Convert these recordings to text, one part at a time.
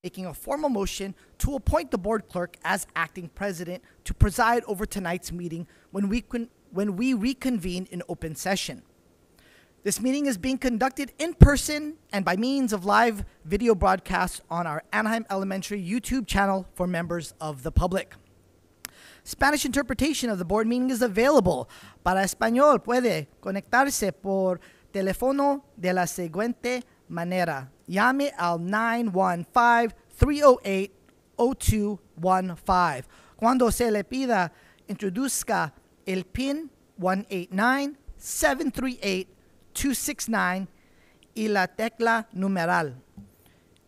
making a formal motion to appoint the board clerk as acting president to preside over tonight's meeting when we reconvene in open session. This meeting is being conducted in person and by means of live video broadcast on our Anaheim Elementary YouTube channel for members of the public. Spanish interpretation of the board meeting is available. Para español puede conectarse por teléfono de la siguiente manera. Llame al 915-308-0215. Cuando se le pida, introduzca el PIN 189-738-269 y la tecla numeral.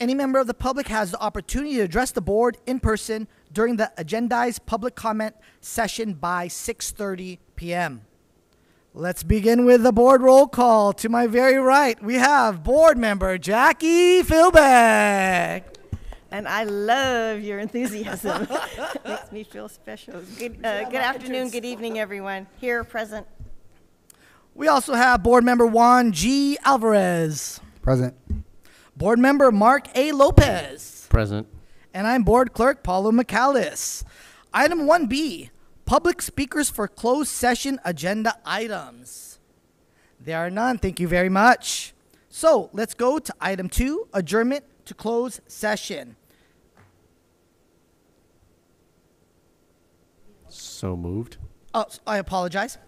Any member of the public has the opportunity to address the board in person during the agendized public comment session by 6:30 p.m. Let's begin with the board roll call. To my very right, we have board member Jackie Philbeck. And I love your enthusiasm. Makes me feel special. Good afternoon, good evening, everyone. Here, present. We also have board member Juan G. Alvarez. Present. Board member Mark A. Lopez. Present. And I'm board clerk Paulo McAllis. Item 1B, public speakers for closed session agenda items. There are none. Thank you very much. So let's go to item 2, adjournment to close session. So moved. Oh, I apologize.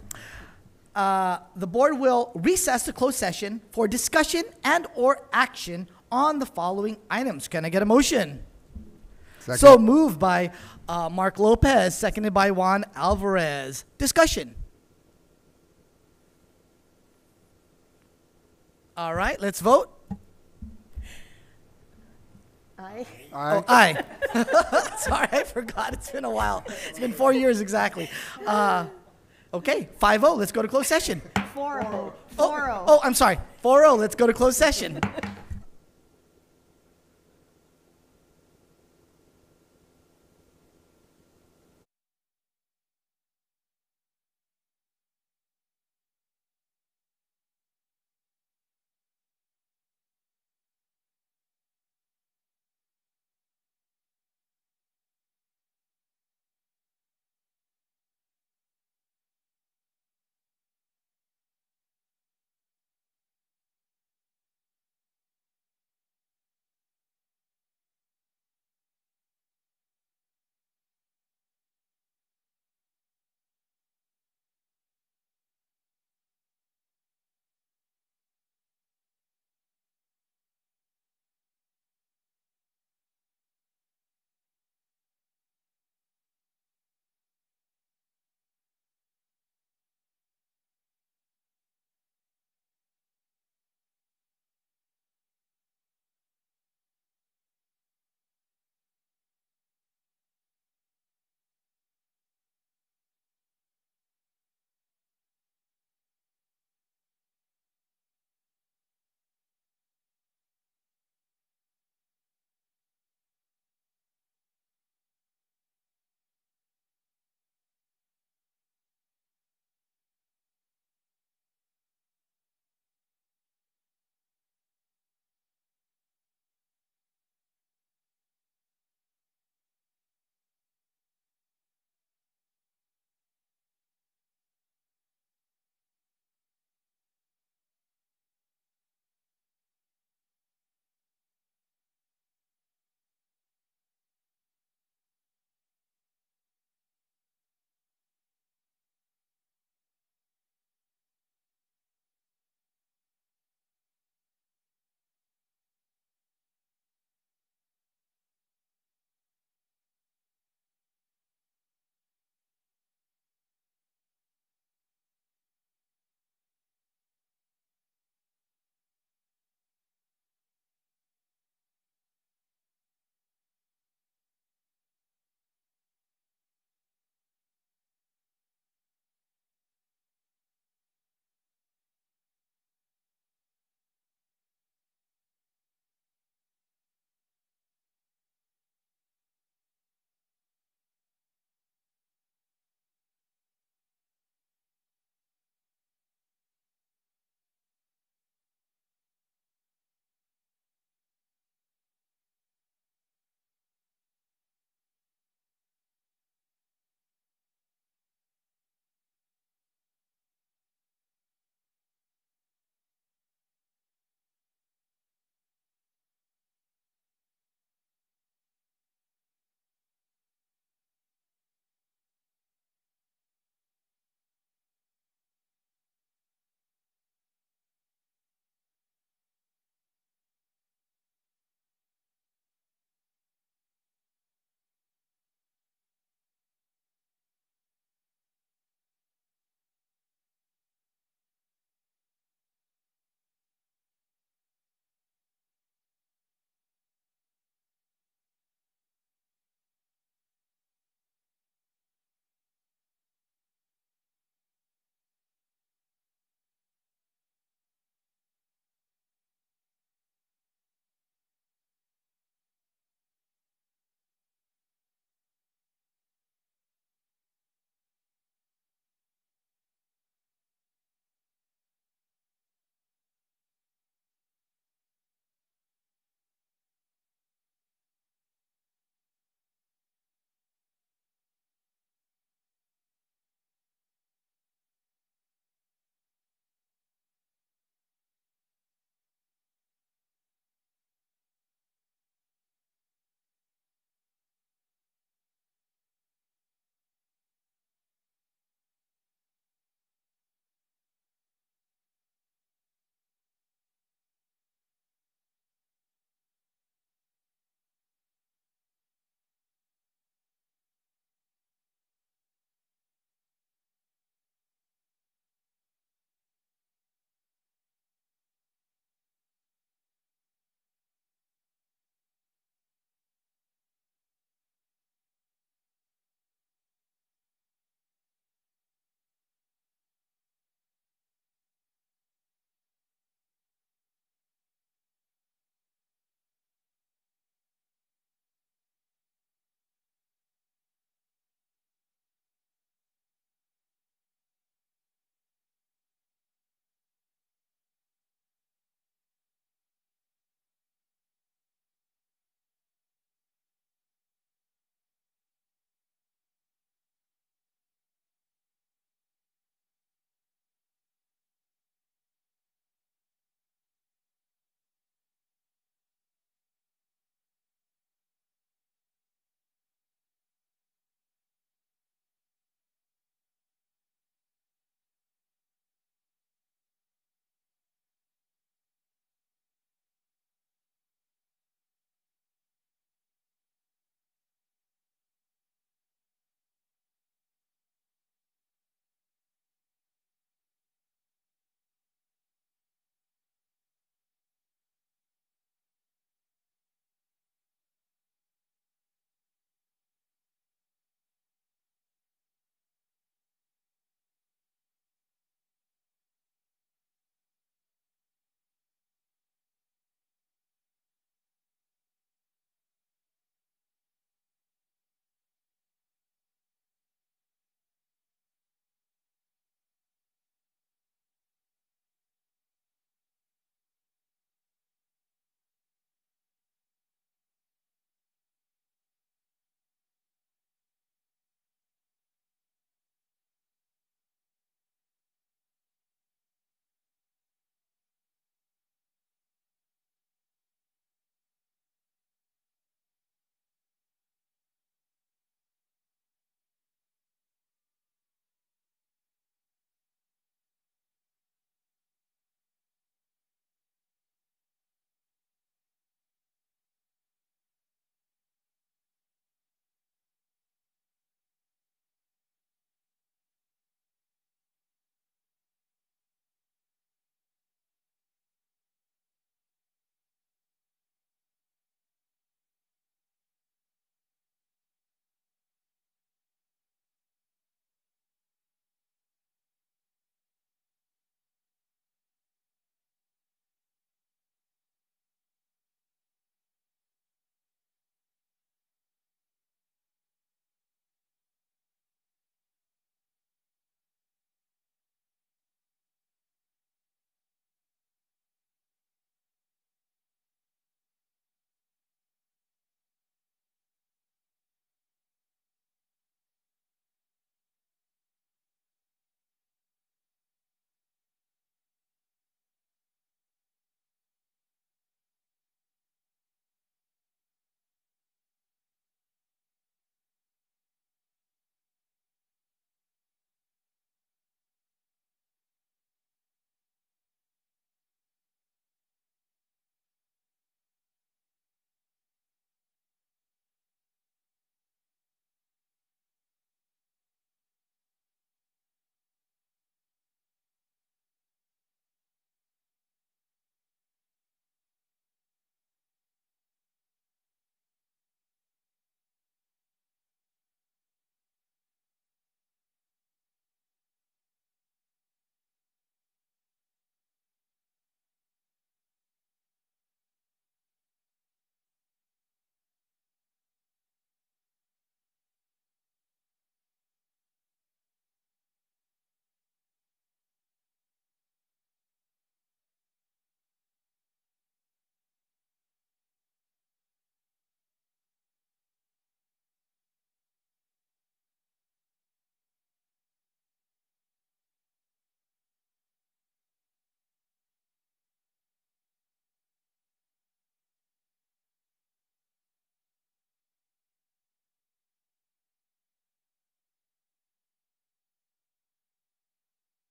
The board will recess to closed session for discussion and or action on the following items. Can I get a motion? Second. So moved by Mark Lopez, seconded by Juan Alvarez. Discussion. All right, let's vote. Aye. Oh, aye. Sorry, I forgot. It's been a while. It's been 4 years exactly. Okay, 5-0. Let's go to closed session. 4-0. Oh, I'm sorry. 4-0. Let's go to closed session.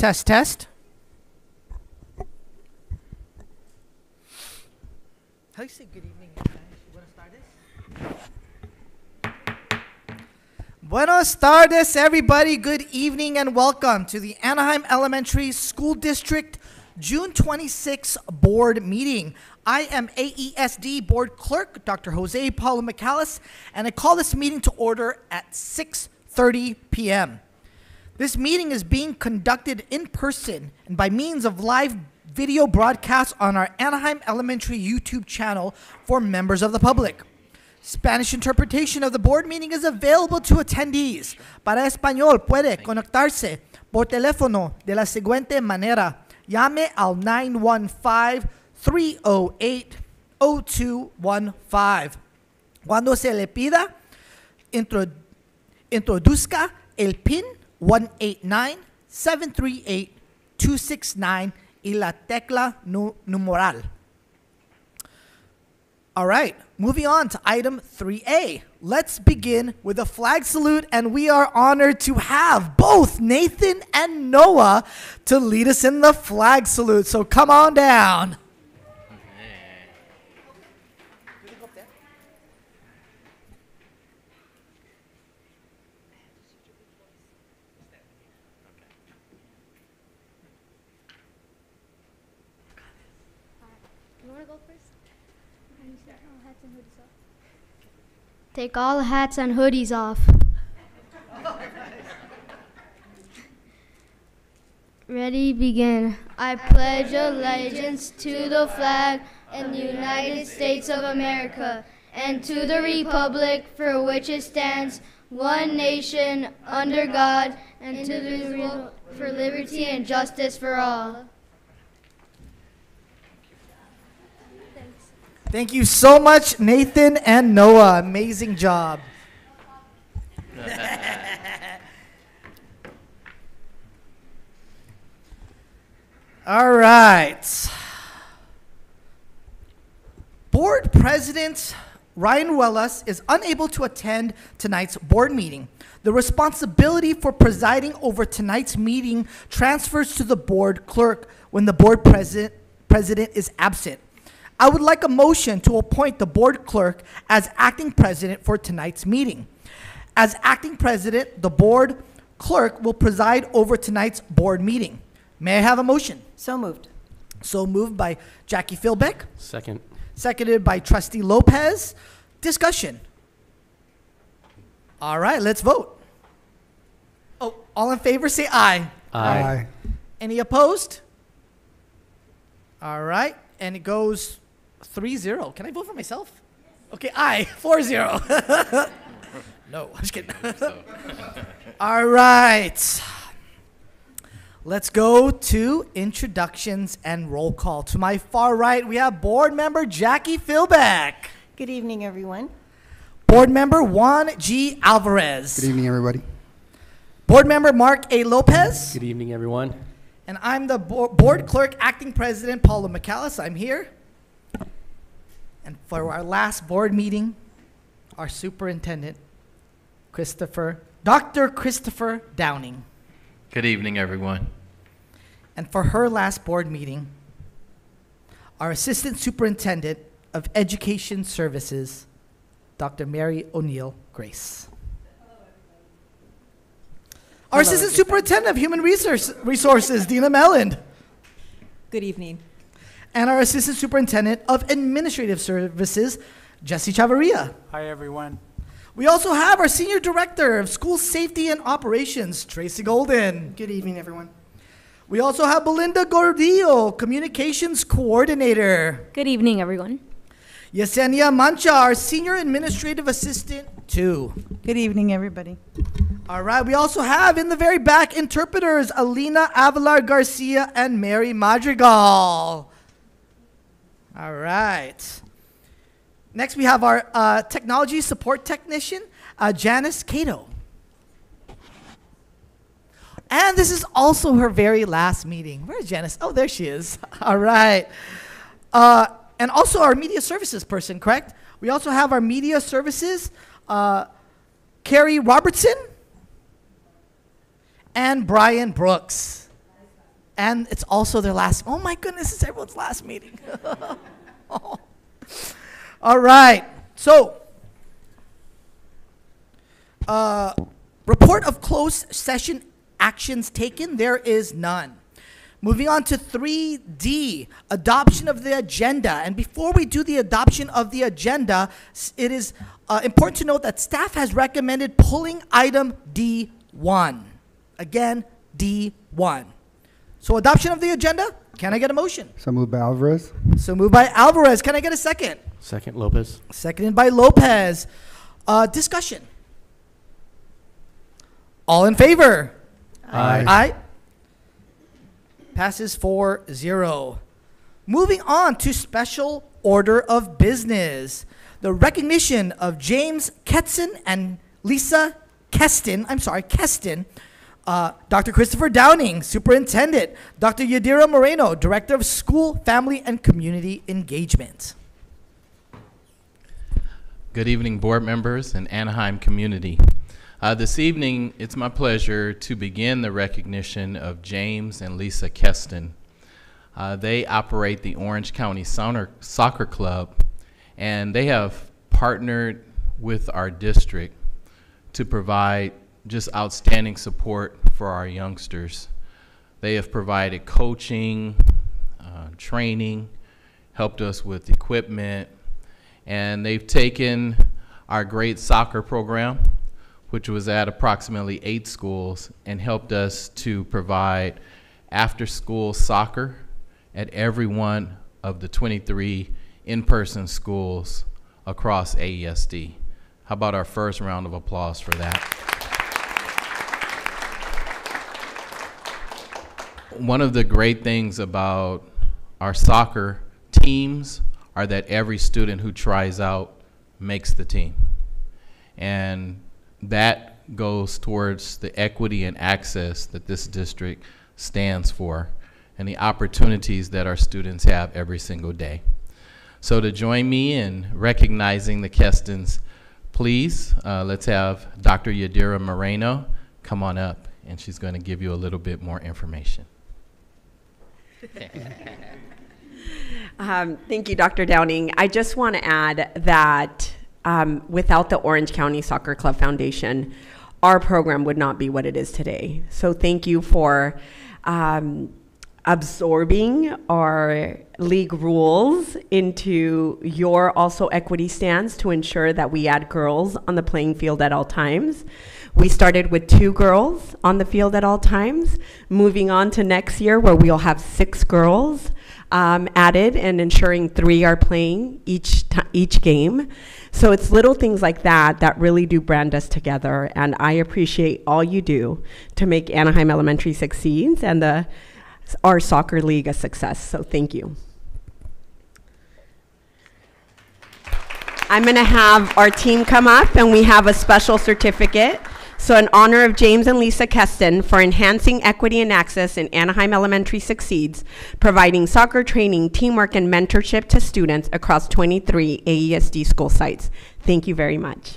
Test, test. How do you say good evening in Spanish? You want to start this? Buenos tardes, everybody. Good evening and welcome to the Anaheim Elementary School District June 26 board meeting. I am AESD Board Clerk, Dr. Jose Paulo Michalis, and I call this meeting to order at 6:30 p.m. This meeting is being conducted in person and by means of live video broadcast on our Anaheim Elementary YouTube channel for members of the public. Spanish interpretation of the board meeting is available to attendees. Para español puede conectarse por teléfono de la siguiente manera. Llame al 915-308-0215. Cuando se le pida, introduzca el PIN 189-738-269 y la tecla numeral. All right, moving on to item 3A. Let's begin with a flag salute, and we are honored to have both Nathan and Noah to lead us in the flag salute. So come on down. Take all the hats and hoodies off. Ready, begin. I pledge allegiance to the flag of the United States of America and to the republic for which it stands, one nation, under God, and to the for liberty and justice for all. Thank you so much, Nathan and Noah. Amazing job. All right. Board President Ryan Ruelas is unable to attend tonight's board meeting. The responsibility for presiding over tonight's meeting transfers to the board clerk when the board president is absent. I would like a motion to appoint the board clerk as acting president for tonight's meeting. As acting president, the board clerk will preside over tonight's board meeting. May I have a motion? So moved. So moved by Jackie Philbeck. Second. Seconded by Trustee Lopez. Discussion. All right, let's vote. Oh, all in favor, say aye. Aye. Any opposed? All right, and it goes 3-0. Can I vote for myself? Okay, aye, 4-0. No, I'm just kidding. All right. Let's go to introductions and roll call. To my far right, we have board member Jackie Philbeck. Good evening, everyone. Board member Juan G. Alvarez. Good evening, everybody. Board member Mark A. Lopez. Good evening, everyone. And I'm the board clerk, acting president, Paulo Michalis. I'm here. And for our last board meeting, our superintendent, Dr. Christopher Downing. Good evening, everyone. And for her last board meeting, our assistant superintendent of education services, Dr. Mary O'Neill Grace. Our assistant superintendent of human resources, Dina Melland. Good evening. And our assistant superintendent of administrative services, Jesse Chavarria. Hi, everyone. We also have our senior director of school safety and operations, Tracy Golden. Good evening, everyone. We also have Belinda Gordillo, communications coordinator. Good evening, everyone. Yesenia Mancha, our senior administrative assistant, too. Good evening, everybody. All right, we also have in the very back interpreters, Alina Avalar Garcia and Mary Madrigal. All right. Next, we have our technology support technician, Janice Cato. And this is also her very last meeting. Where's Janice? Oh, there she is. All right. And also our media services person, correct? We also have our media services, Carrie Robertson and Brian Brooks. And it's also their last, oh my goodness, it's everyone's last meeting. Oh. All right, so report of closed session actions taken, there is none. Moving on to 3D, adoption of the agenda. And before we do the adoption of the agenda, it is important to note that staff has recommended pulling item D1. Again, D1. So adoption of the agenda, can I get a motion? So moved by Alvarez. So moved by Alvarez. Can I get a second? Second, Lopez. Seconded by Lopez. Discussion. All in favor? Aye. Aye. Passes 4-0. Moving on to special order of business. The recognition of James Ketson and Lisa Keston, Dr. Christopher Downing, Superintendent, Dr. Yadira Moreno, Director of School, Family, and Community Engagement. Good evening, board members and Anaheim community. This evening, it's my pleasure to begin the recognition of James and Lisa Keston. They operate the Orange County Soccer Club, and they have partnered with our district to provide just outstanding support for our youngsters. They have provided coaching, training, helped us with equipment, and they've taken our great soccer program, which was at approximately 8 schools, and helped us to provide after-school soccer at every one of the 23 in-person schools across AESD. How about our first round of applause for that? One of the great things about our soccer teams are that every student who tries out makes the team. And that goes towards the equity and access that this district stands for and the opportunities that our students have every single day. So to join me in recognizing the Kestons, please, let's have Dr. Yadira Moreno come on up, and she's going to give you a little bit more information. Thank you, Dr. Downing. I just want to add that without the Orange County Soccer Club Foundation, our program would not be what it is today. So thank you for absorbing our league rules into your also equity stance to ensure that we add girls on the playing field at all times. We started with 2 girls on the field at all times, moving on to next year where we'll have 6 girls added and ensuring 3 are playing each game. So it's little things like that that really do brand us together, and I appreciate all you do to make Anaheim Elementary succeed and our soccer league a success, so thank you. I'm gonna have our team come up, and we have a special certificate. So in honor of James and Lisa Keston for enhancing equity and access in Anaheim Elementary Succeeds, providing soccer training, teamwork, and mentorship to students across 23 AESD school sites. Thank you very much.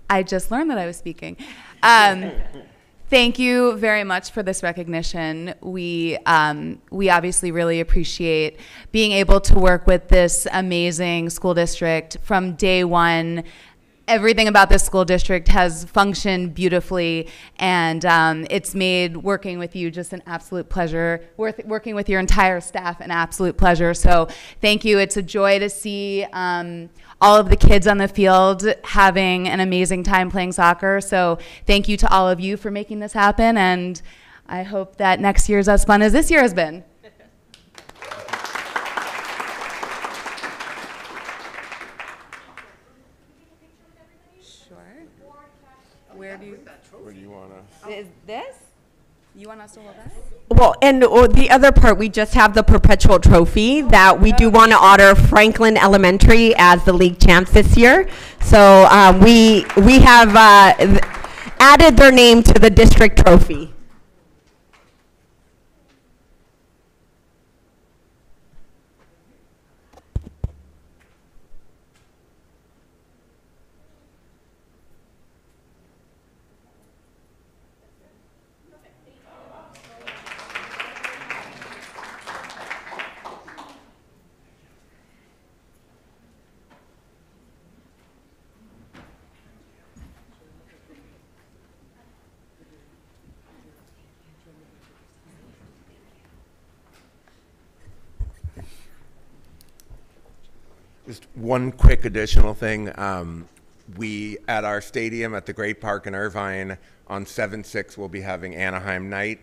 I just learned that I was speaking. Thank you very much for this recognition. We obviously really appreciate being able to work with this amazing school district from day one. Everything about this school district has functioned beautifully, and it's made working with you just an absolute pleasure. Working with your entire staff an absolute pleasure. So thank you. It's a joy to see all of the kids on the field having an amazing time playing soccer. So thank you to all of you for making this happen, and I hope that next year is as fun as this year has been. Where do you want to? Is this? You want us to hold that? Well, and the other part, we just have the perpetual trophy that we do want to honor Franklin Elementary as the league champs this year. So we have added their name to the district trophy. Just one quick additional thing. We, at our stadium at the Great Park in Irvine, on 7/6, we'll be having Anaheim night,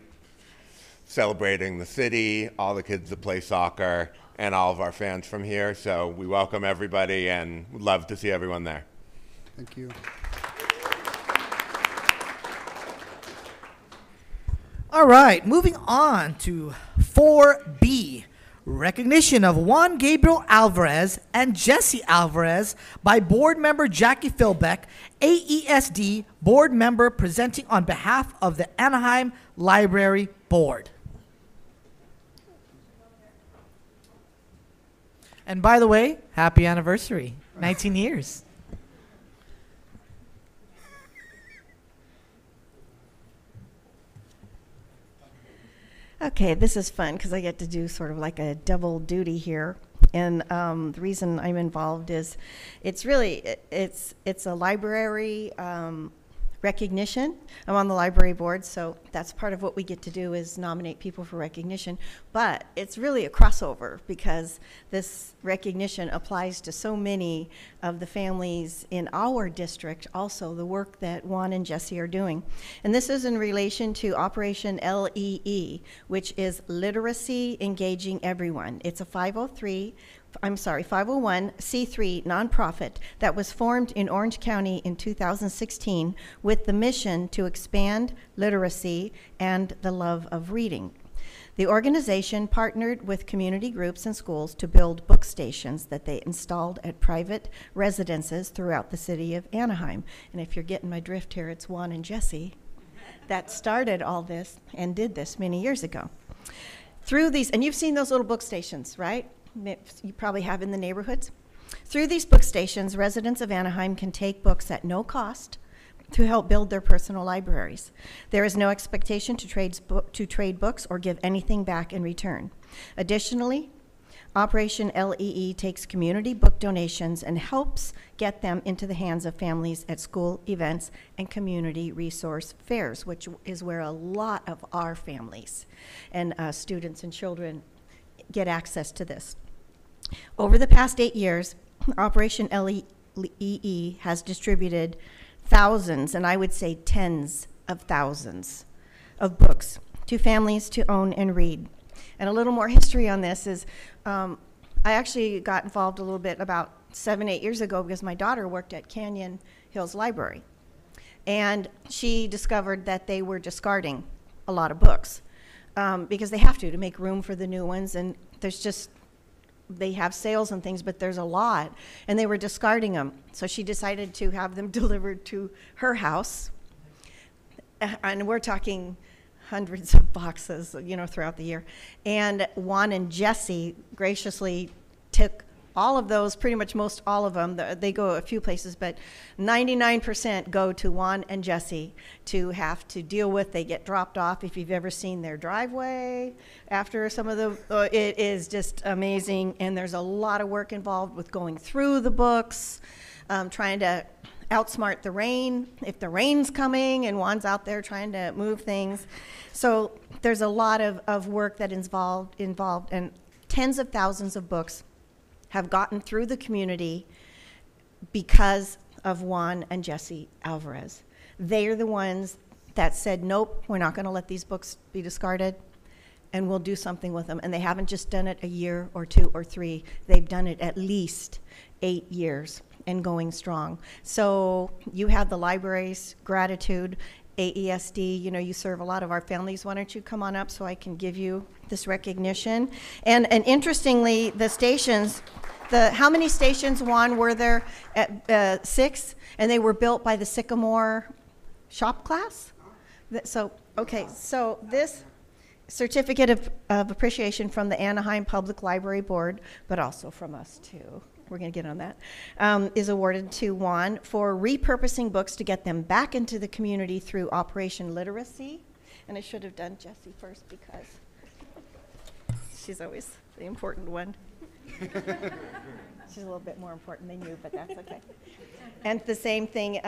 celebrating the city, all the kids that play soccer, and all of our fans from here. So we welcome everybody and would love to see everyone there. Thank you. All right, moving on to 4B. Recognition of Juan Gabriel Alvarez and Jesse Alvarez by board member Jackie Philbeck, AESD board member presenting on behalf of the Anaheim Library Board. And by the way, happy anniversary, 19 years. Okay, this is fun because I get to do sort of like a double duty here. And the reason I'm involved is it's a library recognition. I'm on the library board, so that's part of what we get to do is nominate people for recognition. But it's really a crossover because this recognition applies to so many of the families in our district, also the work that Juan and Jesse are doing. And this is in relation to Operation LEE, which is Literacy Engaging Everyone. It's a 501c3 nonprofit that was formed in Orange County in 2016 with the mission to expand literacy and the love of reading. The organization partnered with community groups and schools to build book stations that they installed at private residences throughout the city of Anaheim. And if you're getting my drift here, it's Juan and Jesse that started all this and did this many years ago. Through these, and you've seen those little book stations, right? You probably have in the neighborhoods. Through these book stations, residents of Anaheim can take books at no cost to help build their personal libraries. There is no expectation to trade books or give anything back in return. Additionally, Operation LEE takes community book donations and helps get them into the hands of families at school events and community resource fairs, which is where a lot of our families and students and children get access to this. Over the past 8 years, Operation LEE has distributed thousands, and I would say tens of thousands, of books to families to own and read. And a little more history on this is I actually got involved a little bit about 7-8 years ago because my daughter worked at Canyon Hills Library. And she discovered that they were discarding a lot of books because they have to make room for the new ones. And there's just, they have sales and things, but there's a lot. And they were discarding them. So she decided to have them delivered to her house. And we're talking hundreds of boxes, you know, throughout the year. And Juan and Jesse graciously took all of those, pretty much most all of them. They go a few places, but 99% go to Juan and Jesse to have to deal with. They get dropped off. If you've ever seen their driveway after some of the, it is just amazing. And there's a lot of work involved with going through the books, trying to outsmart the rain, if the rain's coming and Juan's out there trying to move things. So there's a lot of work that is involved, and tens of thousands of books have gotten through the community because of Juan and Jesse Alvarez. They are the ones that said, nope, we're not going to let these books be discarded, and we'll do something with them. And they haven't just done it a year or 2 or 3. They've done it at least 8 years and going strong. So you have the library's gratitude. AESD, you know, you serve a lot of our families. Why don't you come on up so I can give you this recognition? And interestingly, the stations, how many stations, Juan, were there at 6? And they were built by the Sycamore shop class? So, okay, so this certificate of appreciation from the Anaheim Public Library Board, but also from us too, we're going to get on that, is awarded to Juan for repurposing books to get them back into the community through Operation Literacy. And I should have done Jessie first because she's always the important one. She's a little bit more important than you, but that's okay. And the same thing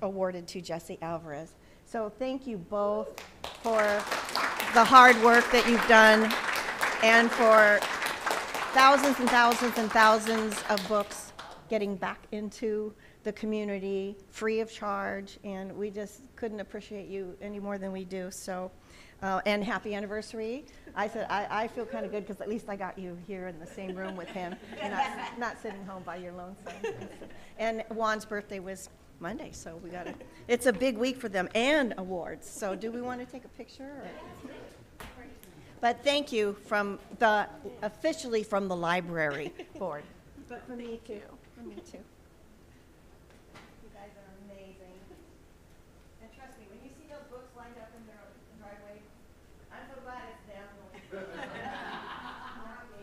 awarded to Jesse Alvarez. So thank you both for the hard work that you've done and for thousands and thousands and thousands of books getting back into the community free of charge, and we just couldn't appreciate you any more than we do. So, and happy anniversary. I said, I feel kind of good because at least I got you here in the same room with him and not sitting home by your lonesome. And Juan's birthday was Monday, so we got it's a big week for them, and awards. So do we want to take a picture? Or? But thank you officially from the library board. But for me too. For me too. You guys are amazing. And trust me, when you see those books lined up in their driveway, I'm so glad it's them. Not me.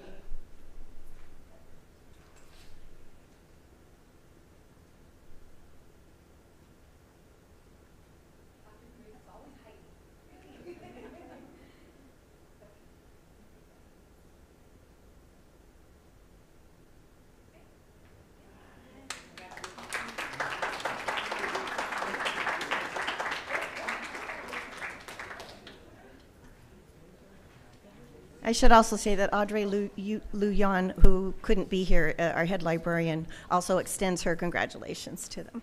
I should also say that Audrey Luyan, who couldn't be here, our head librarian, also extends her congratulations to them.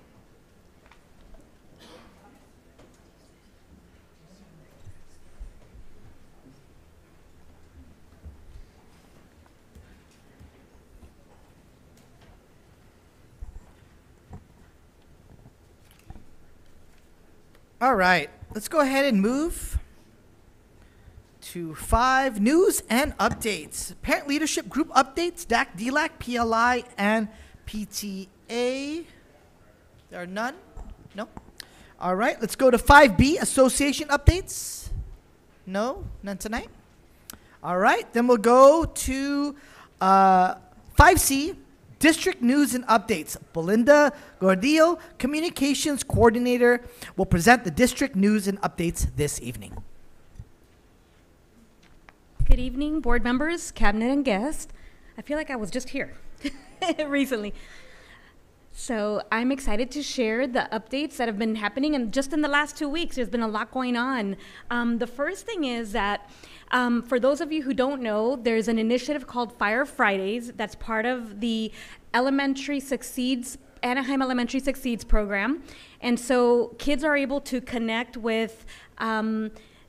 All right, let's go ahead and move to 5 news and updates. Parent leadership group updates, DAC, DLAC, PLI, and PTA. There are none? No? All right, let's go to 5B, association updates. No? None tonight? All right, then we'll go to 5C, district news and updates. Belinda Gordillo, communications coordinator, will present the district news and updates this evening. Good evening, board members, cabinet, and guests. I feel like I was just here recently. So I'm excited to share the updates that have been happening, and just in the last 2 weeks, there's been a lot going on. The first thing is that for those of you who don't know, there's an initiative called Fire Fridays that's part of the Anaheim Elementary Succeeds program. And so kids are able to connect with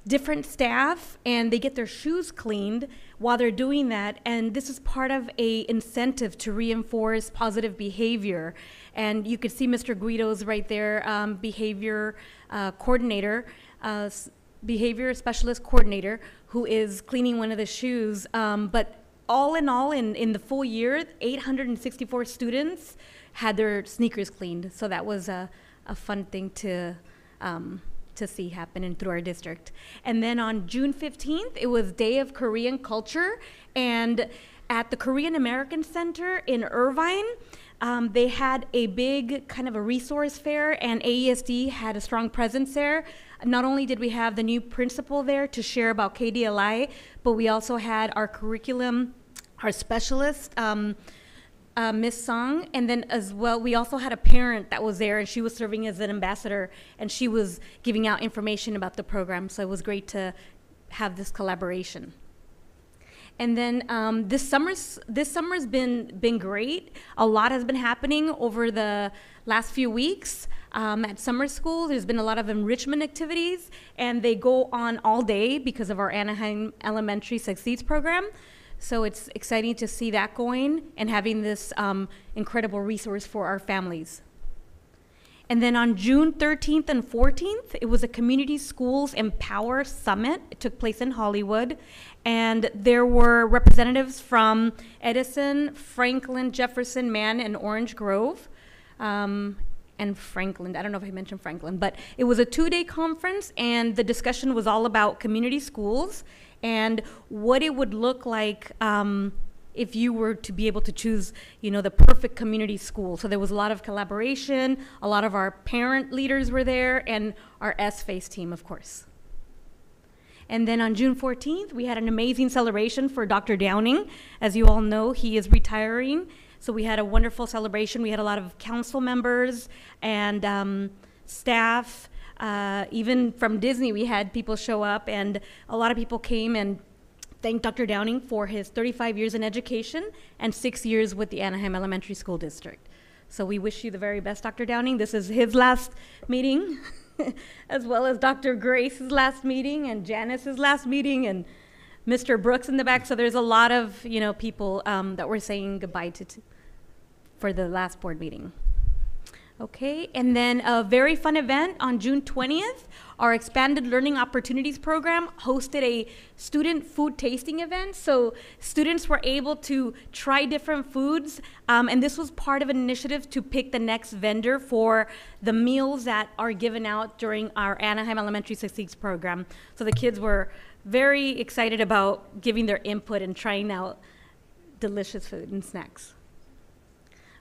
different staff, and they get their shoes cleaned while they're doing that. And this is part of a incentive to reinforce positive behavior. And you could see Mr. Guido's right there, behavior coordinator, behavior specialist coordinator, who is cleaning one of the shoes. But all in all, in the full year, 864 students had their sneakers cleaned. So that was a fun thing to see happen through our district. And then on June 15th, it was Day of Korean Culture, and at the Korean American Center in Irvine, they had a big kind of a resource fair, and AESD had a strong presence there. Not only did we have the new principal there to share about KDLI, but we also had our curriculum, our specialist, Miss Song, and then as well, we also had a parent that was there, and she was serving as an ambassador, and she was giving out information about the program, so it was great to have this collaboration. And then this summer's been great. A lot has been happening over the last few weeks. At summer school, there's been a lot of enrichment activities, and they go on all day because of our Anaheim Elementary Succeeds program. So it's exciting to see that going and having this incredible resource for our families. And then on June 13th and 14th, it was a Community Schools Empower Summit. It took place in Hollywood. And there were representatives from Edison, Franklin, Jefferson, Mann, and Orange Grove. And Franklin, I don't know if I mentioned Franklin, but it was a 2-day conference, and the discussion was all about community schools and what it would look like if you were to be able to choose, the perfect community school. So there was a lot of collaboration, a lot of our parent leaders were there, and our S-Face team, of course. And then on June 14th, we had an amazing celebration for Dr. Downing. As you all know, he is retiring. So we had a wonderful celebration. We had a lot of council members and staff. Even from Disney, we had people show up, and a lot of people came and thank Dr. Downing for his 35 years in education and 6 years with the Anaheim Elementary School District. So we wish you the very best, Dr. Downing. This is his last meeting, as well as Dr. Grace's last meeting and Janice's last meeting and Mr. Brooks in the back. So there's a lot of, people that we're saying goodbye to for the last board meeting. Okay, and then a very fun event on June 20th, our Expanded Learning Opportunities Program hosted a student food tasting event. So students were able to try different foods, and this was part of an initiative to pick the next vendor for the meals that are given out during our Anaheim Elementary Succeeds program. So the kids were very excited about giving their input and trying out delicious food and snacks.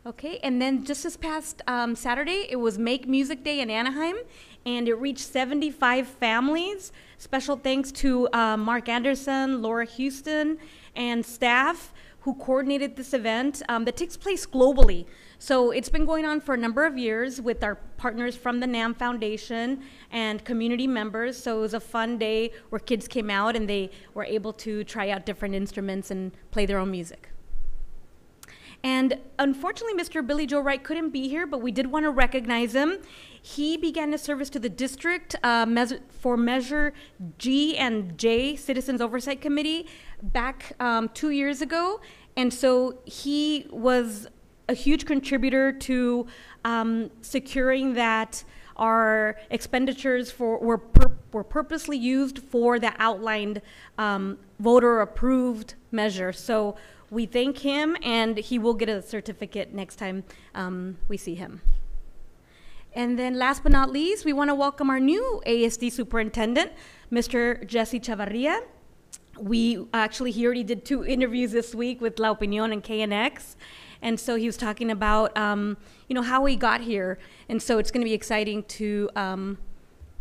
Okay, and then just this past Saturday, it was Make Music Day in Anaheim, and it reached 75 families. Special thanks to Mark Anderson, Laura Houston, and staff who coordinated this event that takes place globally. So it's been going on for a number of years with our partners from the NAM Foundation and community members. So it was a fun day where kids came out and they were able to try out different instruments and play their own music. And unfortunately, Mr. Billy Joe Wright couldn't be here, but we did want to recognize him. He began his service to the district for Measure G and J, Citizens Oversight Committee, back 2 years ago. And so he was a huge contributor to securing that our expenditures were purposely used for the outlined voter-approved measure. So we thank him, and he will get a certificate next time we see him. And then last but not least, we want to welcome our new ASD superintendent, Mr. Jesse Chavarria. He already did 2 interviews this week with La Opinión and KNX. And so he was talking about, how he got here. And so it's going to be exciting to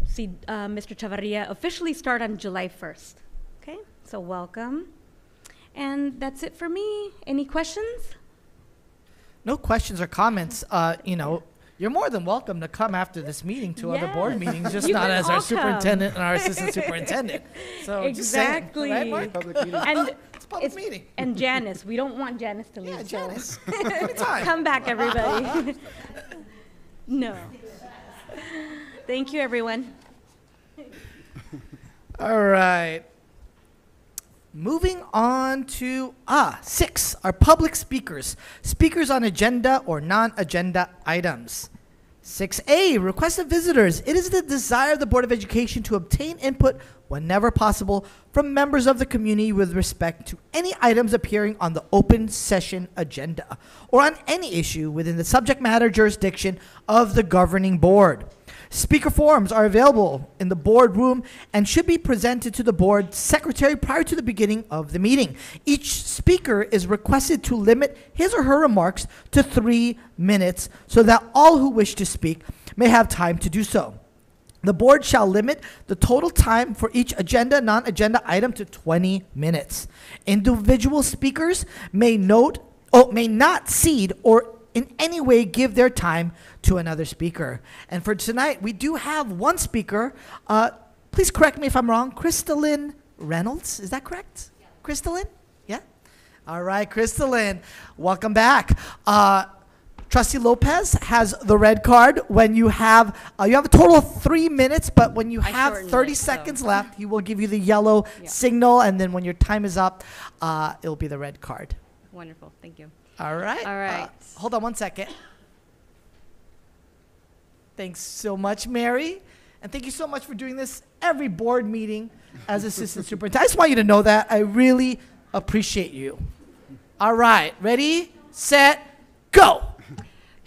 see Mr. Chavarria officially start on July 1st. Okay, so welcome. And that's it for me. Any questions? No questions or comments. You're more than welcome to come after this meeting to other board meetings, just not as our superintendent and our assistant superintendent. So exactly. Just saying, right, Mark? Public meeting. And it's a public meeting. And Janice, we don't want Janice to leave. Yeah, Janice. So. Anytime. Come back, everybody. No. Thank you, everyone. All right. Moving on to 6, our public speakers. Speakers on agenda or non-agenda items. 6A, request of visitors. It is the desire of the Board of Education to obtain input whenever possible from members of the community with respect to any items appearing on the open session agenda or on any issue within the subject matter jurisdiction of the governing board. Speaker forms are available in the boardroom and should be presented to the board secretary prior to the beginning of the meeting. Each speaker is requested to limit his or her remarks to 3 minutes so that all who wish to speak may have time to do so. The board shall limit the total time for each agenda, non-agenda item to 20 minutes. Individual speakers may not cede or in any way give their time to another speaker. And for tonight, we do have one speaker. Please correct me if I'm wrong. Crystalline Reynolds, is that correct? Yeah. Crystalline? Yeah? All right, Crystalline, welcome back. Trustee Lopez has the red card. When you have a total of 3 minutes, but when you have 30 seconds left, he will give you the yellow signal, and then when your time is up, it'll be the red card. Wonderful, thank you. All right. All right. Hold on one second. Thanks so much, Mary. And thank you so much for doing this every board meeting as assistant superintendent. I just want you to know that. I really appreciate you. All right. Ready, set, go.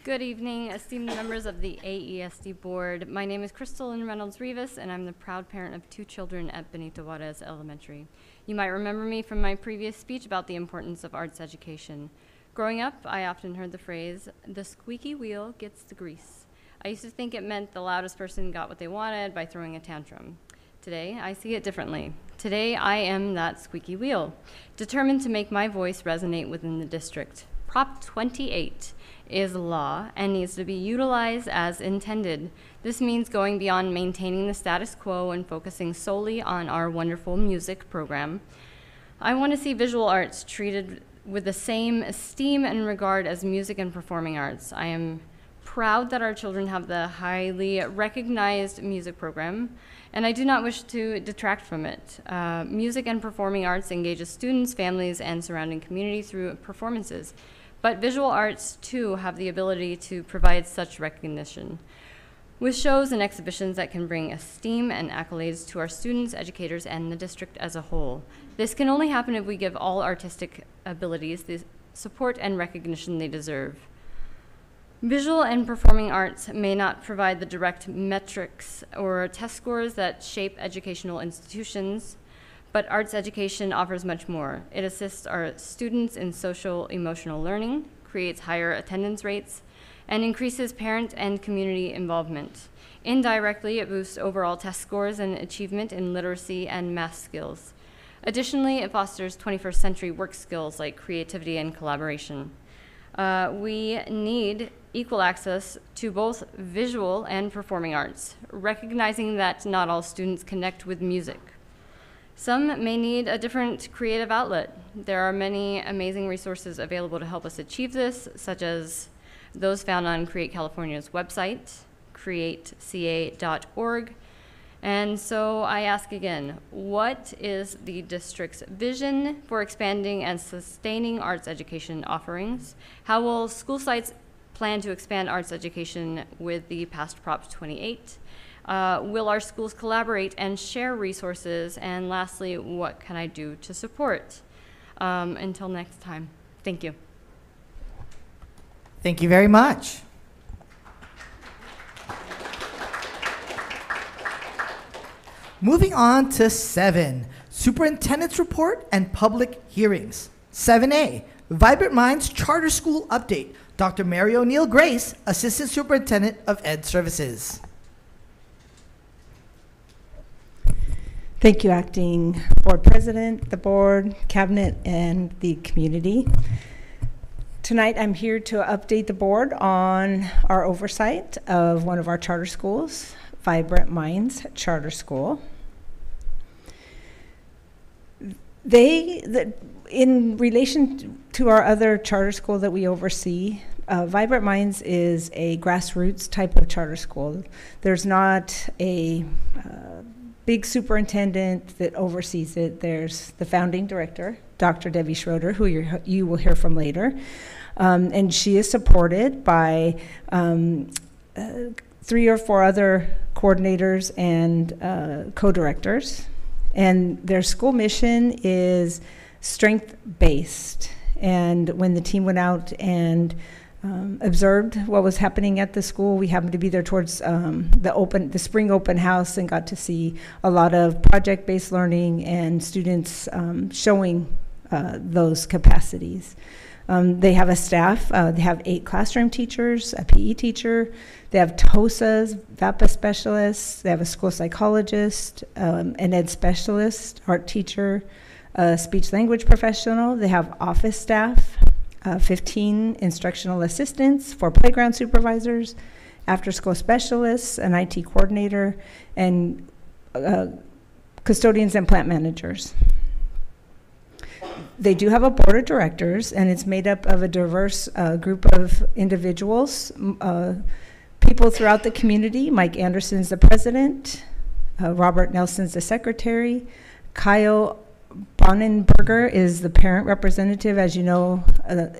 Good evening, esteemed members of the AESD board. My name is Crystalline Reynolds Rivas, and I'm the proud parent of 2 children at Benito Juarez Elementary. You might remember me from my previous speech about the importance of arts education. Growing up, I often heard the phrase, "the squeaky wheel gets the grease." I used to think it meant the loudest person got what they wanted by throwing a tantrum. Today, I see it differently. Today, I am that squeaky wheel, determined to make my voice resonate within the district. Prop 28 is law and needs to be utilized as intended. This means going beyond maintaining the status quo and focusing solely on our wonderful music program. I want to see visual arts treated with the same esteem and regard as music and performing arts. I am proud that our children have the highly recognized music program, and I do not wish to detract from it. Music and performing arts engages students, families, and surrounding community through performances, but visual arts, too, have the ability to provide such recognition with shows and exhibitions that can bring esteem and accolades to our students, educators, and the district as a whole. This can only happen if we give all artistic abilities the support and recognition they deserve. Visual and performing arts may not provide the direct metrics or test scores that shape educational institutions, but arts education offers much more. It assists our students in social emotional learning, creates higher attendance rates, and increases parent and community involvement. Indirectly, it boosts overall test scores and achievement in literacy and math skills. Additionally, it fosters 21st century work skills like creativity and collaboration. We need equal access to both visual and performing arts, recognizing that not all students connect with music. Some may need a different creative outlet. There are many amazing resources available to help us achieve this, such as those found on Create California's website, createca.org. And so I ask again, what is the district's vision for expanding and sustaining arts education offerings? How will school sites plan to expand arts education with the past Prop 28? Will our schools collaborate and share resources? And lastly, what can I do to support? Until next time, thank you. Thank you very much. Moving on to 7, Superintendent's Report and Public Hearings. 7A, Vibrant Minds Charter School Update. Dr. Mary O'Neill Grace, Assistant Superintendent of Ed Services. Thank you, Acting Board President, the Board, Cabinet, and the community. Tonight, I'm here to update the Board on our oversight of one of our charter schools, Vibrant Minds Charter School. In relation to our other charter school that we oversee, Vibrant Minds is a grassroots type of charter school. There's not a big superintendent that oversees it. There's the founding director, Dr. Debbie Schroeder, who you will hear from later. And she is supported by 3 or 4 other coordinators and co-directors. And their school mission is strength-based. And when the team went out and observed what was happening at the school, we happened to be there towards the spring open house and got to see a lot of project-based learning and students showing those capacities. They have a staff. They have 8 classroom teachers, a PE teacher. They have TOSAs, VAPA specialists. They have a school psychologist, an ed specialist, art teacher, a speech language professional. They have office staff, 15 instructional assistants, 4 playground supervisors, after-school specialists, an IT coordinator, and custodians and plant managers. They do have a board of directors, and it's made up of a diverse group of individuals, people throughout the community. Mike Anderson's the president, Robert Nelson's the secretary, Kyle Bonenberger is the parent representative. As you know,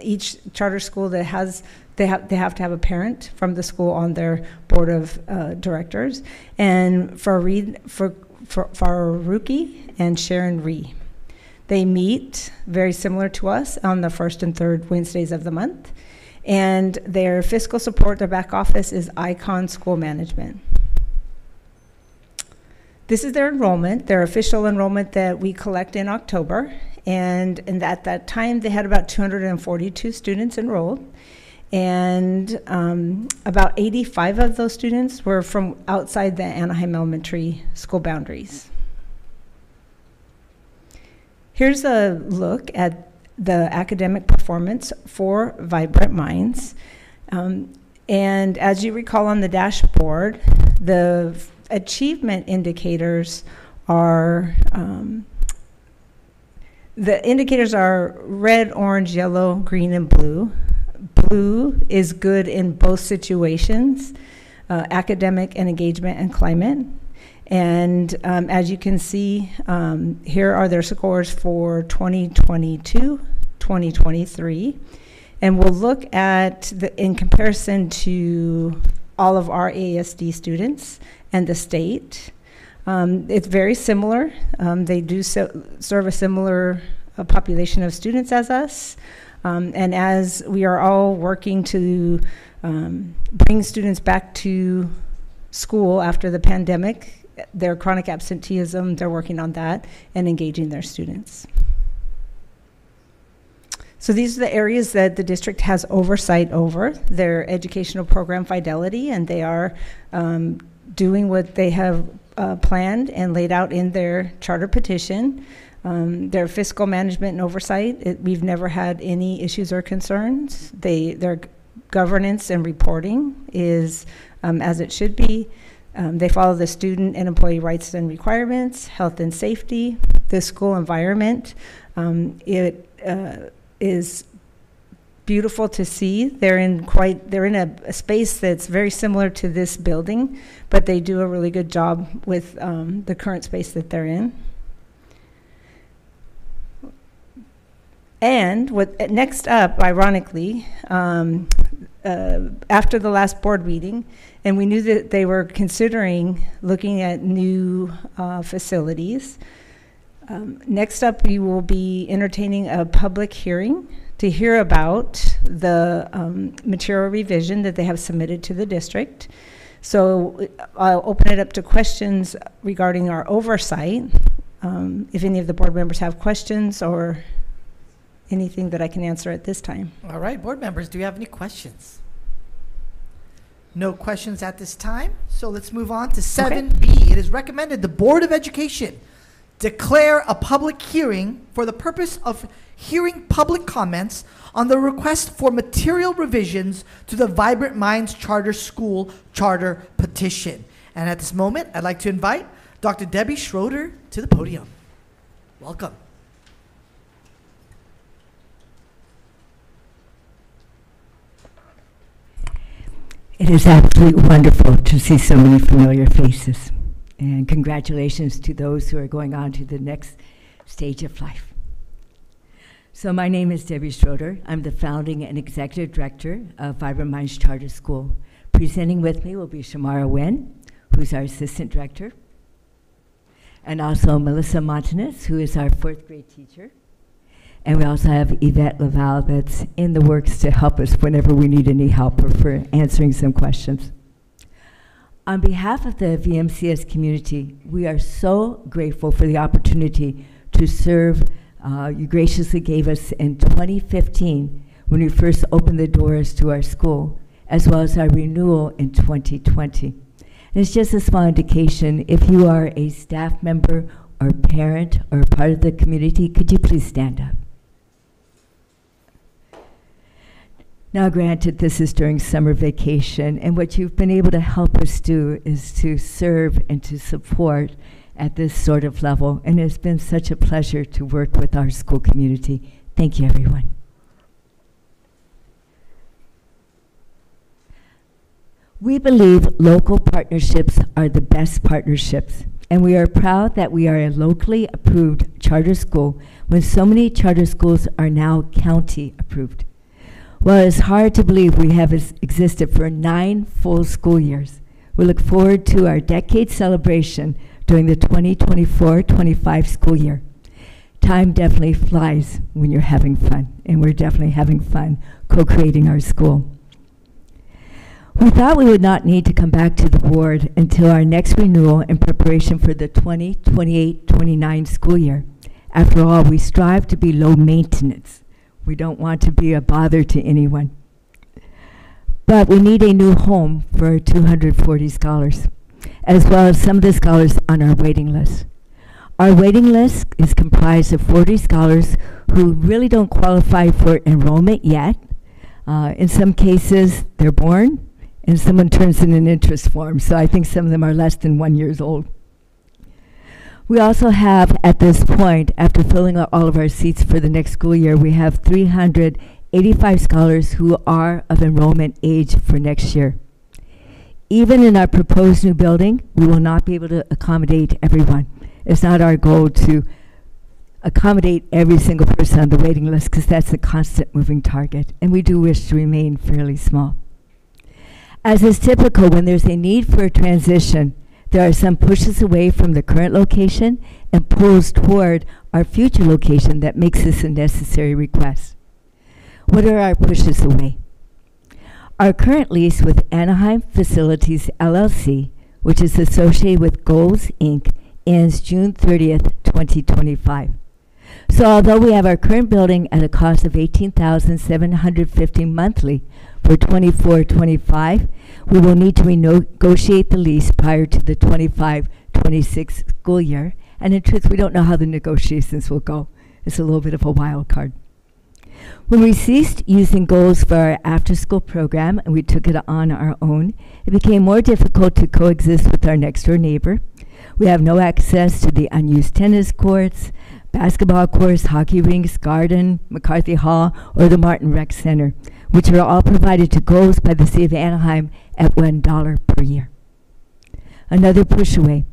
each charter school that has, they have to have a parent from the school on their board of directors, and Faruqi and Sharon Ree. They meet very similar to us on the first and third Wednesdays of the month. And their fiscal support, their back office, is Icon School Management. This is their enrollment, their official enrollment that we collect in October. And at that time, they had about 242 students enrolled. And about 85 of those students were from outside the Anaheim Elementary School boundaries. Here's a look at the academic performance for Vibrant Minds. And as you recall on the dashboard, the achievement indicators are, The indicators are red, orange, yellow, green, and blue. Blue is good in both situations, academic and engagement and climate. And as you can see, here are their scores for 2022, 2023. And we'll look at, in comparison to all of our ASD students and the state. It's very similar. They do serve a similar population of students as us. And as we are all working to bring students back to school after the pandemic, their chronic absenteeism, they're working on that and engaging their students. So these are the areas that the district has oversight over, their educational program fidelity, and they are doing what they have planned and laid out in their charter petition. Their fiscal management and oversight, we've never had any issues or concerns. Their governance and reporting is as it should be. They follow the student and employee rights and requirements, health and safety, the school environment. It is beautiful to see. They're in a space that's very similar to this building, but they do a really good job with the current space that they're in. And next up, ironically, after the last board meeting, and we knew that they were considering looking at new facilities. Next up, we will be entertaining a public hearing to hear about the material revision that they have submitted to the district. So I'll open it up to questions regarding our oversight. If any of the board members have questions or anything that I can answer at this time. All right, board members, do you have any questions? No questions at this time, so let's move on to 7B. It is recommended the Board of Education declare a public hearing for the purpose of hearing public comments on the request for material revisions to the Vibrant Minds Charter School Charter Petition. And at this moment, I'd like to invite Dr. Debbie Schroeder to the podium. Welcome. It is absolutely wonderful to see so many familiar faces. And congratulations to those who are going on to the next stage of life. So my name is Debbie Schroeder. I'm the founding and executive director of Vibrant Minds Charter School. Presenting with me will be Shamara Nguyen, who's our assistant director, and also Melissa Montanez, who is our 4th grade teacher. And we also have Yvette Laval that's in the works to help us whenever we need any help or for answering some questions. On behalf of the VMCS community, we are so grateful for the opportunity to serve you graciously gave us in 2015 when we first opened the doors to our school, as well as our renewal in 2020. And it's just a small indication. If you are a staff member or parent or part of the community, could you please stand up? Now, granted, this is during summer vacation, and what you've been able to help us do is to serve and to support at this sort of level, and it's been such a pleasure to work with our school community. Thank you, everyone. We believe local partnerships are the best partnerships, and we are proud that we are a locally approved charter school when so many charter schools are now county approved. Well, it's hard to believe we have existed for 9 full school years. We look forward to our decade celebration during the 2024-25 school year. Time definitely flies when you're having fun, and we're definitely having fun co-creating our school. We thought we would not need to come back to the board until our next renewal in preparation for the 2028-29 school year. After all, we strive to be low maintenance. We don't want to be a bother to anyone. But we need a new home for our 240 scholars, as well as some of the scholars on our waiting list. Our waiting list is comprised of 40 scholars who really don't qualify for enrollment yet. In some cases, they're born, and someone turns in an interest form, so I think some of them are less than 1 year old. We also have, at this point, after filling out all of our seats for the next school year, we have 385 scholars who are of enrollment age for next year. Even in our proposed new building, we will not be able to accommodate everyone. It's not our goal to accommodate every single person on the waiting list, because that's a constant moving target, and we do wish to remain fairly small. As is typical when there's a need for a transition, there are some pushes away from the current location and pulls toward our future location that makes this a necessary request. What are our pushes away? Our current lease with Anaheim Facilities LLC, which is associated with Goals Inc., ends June 30th, 2025. So although we have our current building at a cost of $18,750 monthly for 24-25, we will need to renegotiate the lease prior to the 25-26 school year. And in truth, we don't know how the negotiations will go. It's a little bit of a wild card. When we ceased using Goals for our after-school program and we took it on our own, it became more difficult to coexist with our next-door neighbor. We have no access to the unused tennis courts, basketball courts, hockey rinks, garden, McCarthy Hall, or the Martin Rec Center, which are all provided to Goals by the City of Anaheim at $1 per year. Another push away.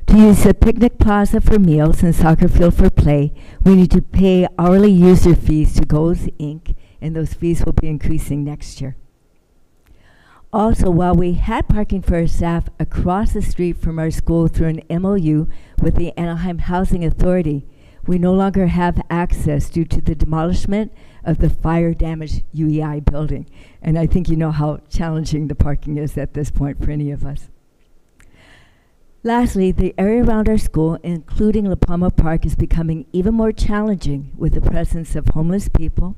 To use the picnic plaza for meals and soccer field for play, we need to pay hourly user fees to Goals Inc., and those fees will be increasing next year. Also, while we had parking for our staff across the street from our school through an MOU with the Anaheim Housing Authority, we no longer have access due to the demolishment of the fire-damaged UEI building. And I think you know how challenging the parking is at this point for any of us. Lastly, the area around our school, including La Palma Park, is becoming even more challenging with the presence of homeless people,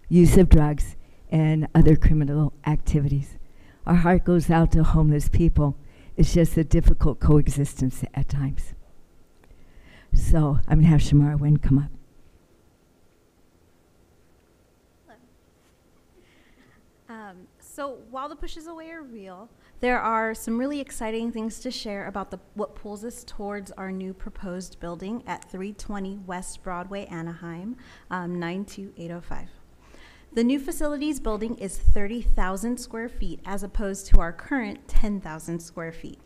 use of drugs, and other criminal activities. Our heart goes out to homeless people. It's just a difficult coexistence at times. So I'm going to have Shamara Wynn come up. So while the pushes away are real, there are some really exciting things to share about what pulls us towards our new proposed building at 320 West Broadway, Anaheim, 92805. The new facilities building is 30,000 square feet as opposed to our current 10,000 square feet.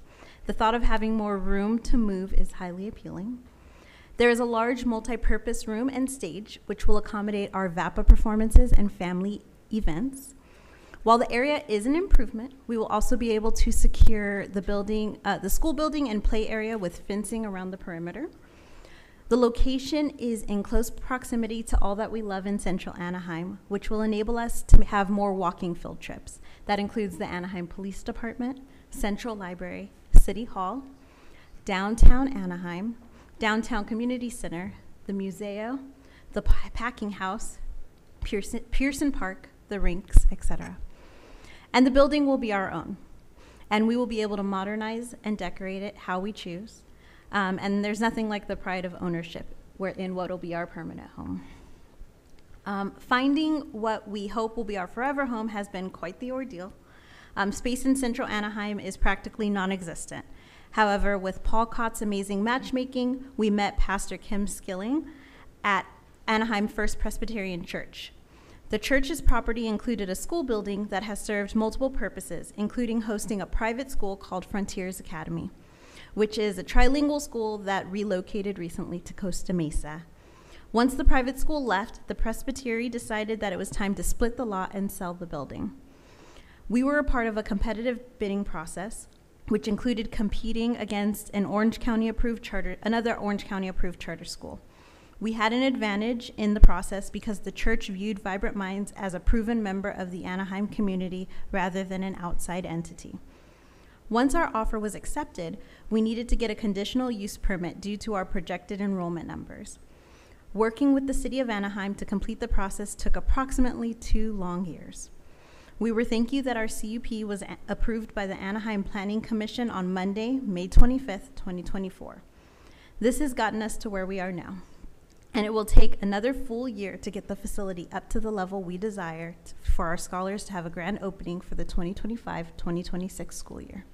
The thought of having more room to move is highly appealing. There is a large multi-purpose room and stage which will accommodate our VAPA performances and family events. While the area is an improvement, we will also be able to secure the building, the school building and play area with fencing around the perimeter. The location is in close proximity to all that we love in Central Anaheim, which will enable us to have more walking field trips. That includes the Anaheim Police Department, Central Library, City Hall, downtown Anaheim, downtown Community Center, the Museo, the Packing House, Pearson Park, the rinks, etc. And the building will be our own. And we will be able to modernize and decorate it how we choose. And there's nothing like the pride of ownership in what will be our permanent home. Finding what we hope will be our forever home has been quite the ordeal. Space in Central Anaheim is practically non-existent. However, with Paul Cott's amazing matchmaking, we met Pastor Kim Skilling at Anaheim First Presbyterian Church. The church's property included a school building that has served multiple purposes, including hosting a private school called Frontiers Academy, which is a trilingual school that relocated recently to Costa Mesa. Once the private school left, the presbytery decided that it was time to split the lot and sell the building. We were a part of a competitive bidding process, which included competing against another Orange County approved charter school. We had an advantage in the process because the church viewed Vibrant Minds as a proven member of the Anaheim community rather than an outside entity. Once our offer was accepted, we needed to get a conditional use permit due to our projected enrollment numbers. Working with the City of Anaheim to complete the process took approximately 2 long years. We were thankful that our CUP was approved by the Anaheim Planning Commission on Monday, May 25th, 2024. This has gotten us to where we are now. And it will take another full year to get the facility up to the level we desire for our scholars to have a grand opening for the 2025-2026 school year.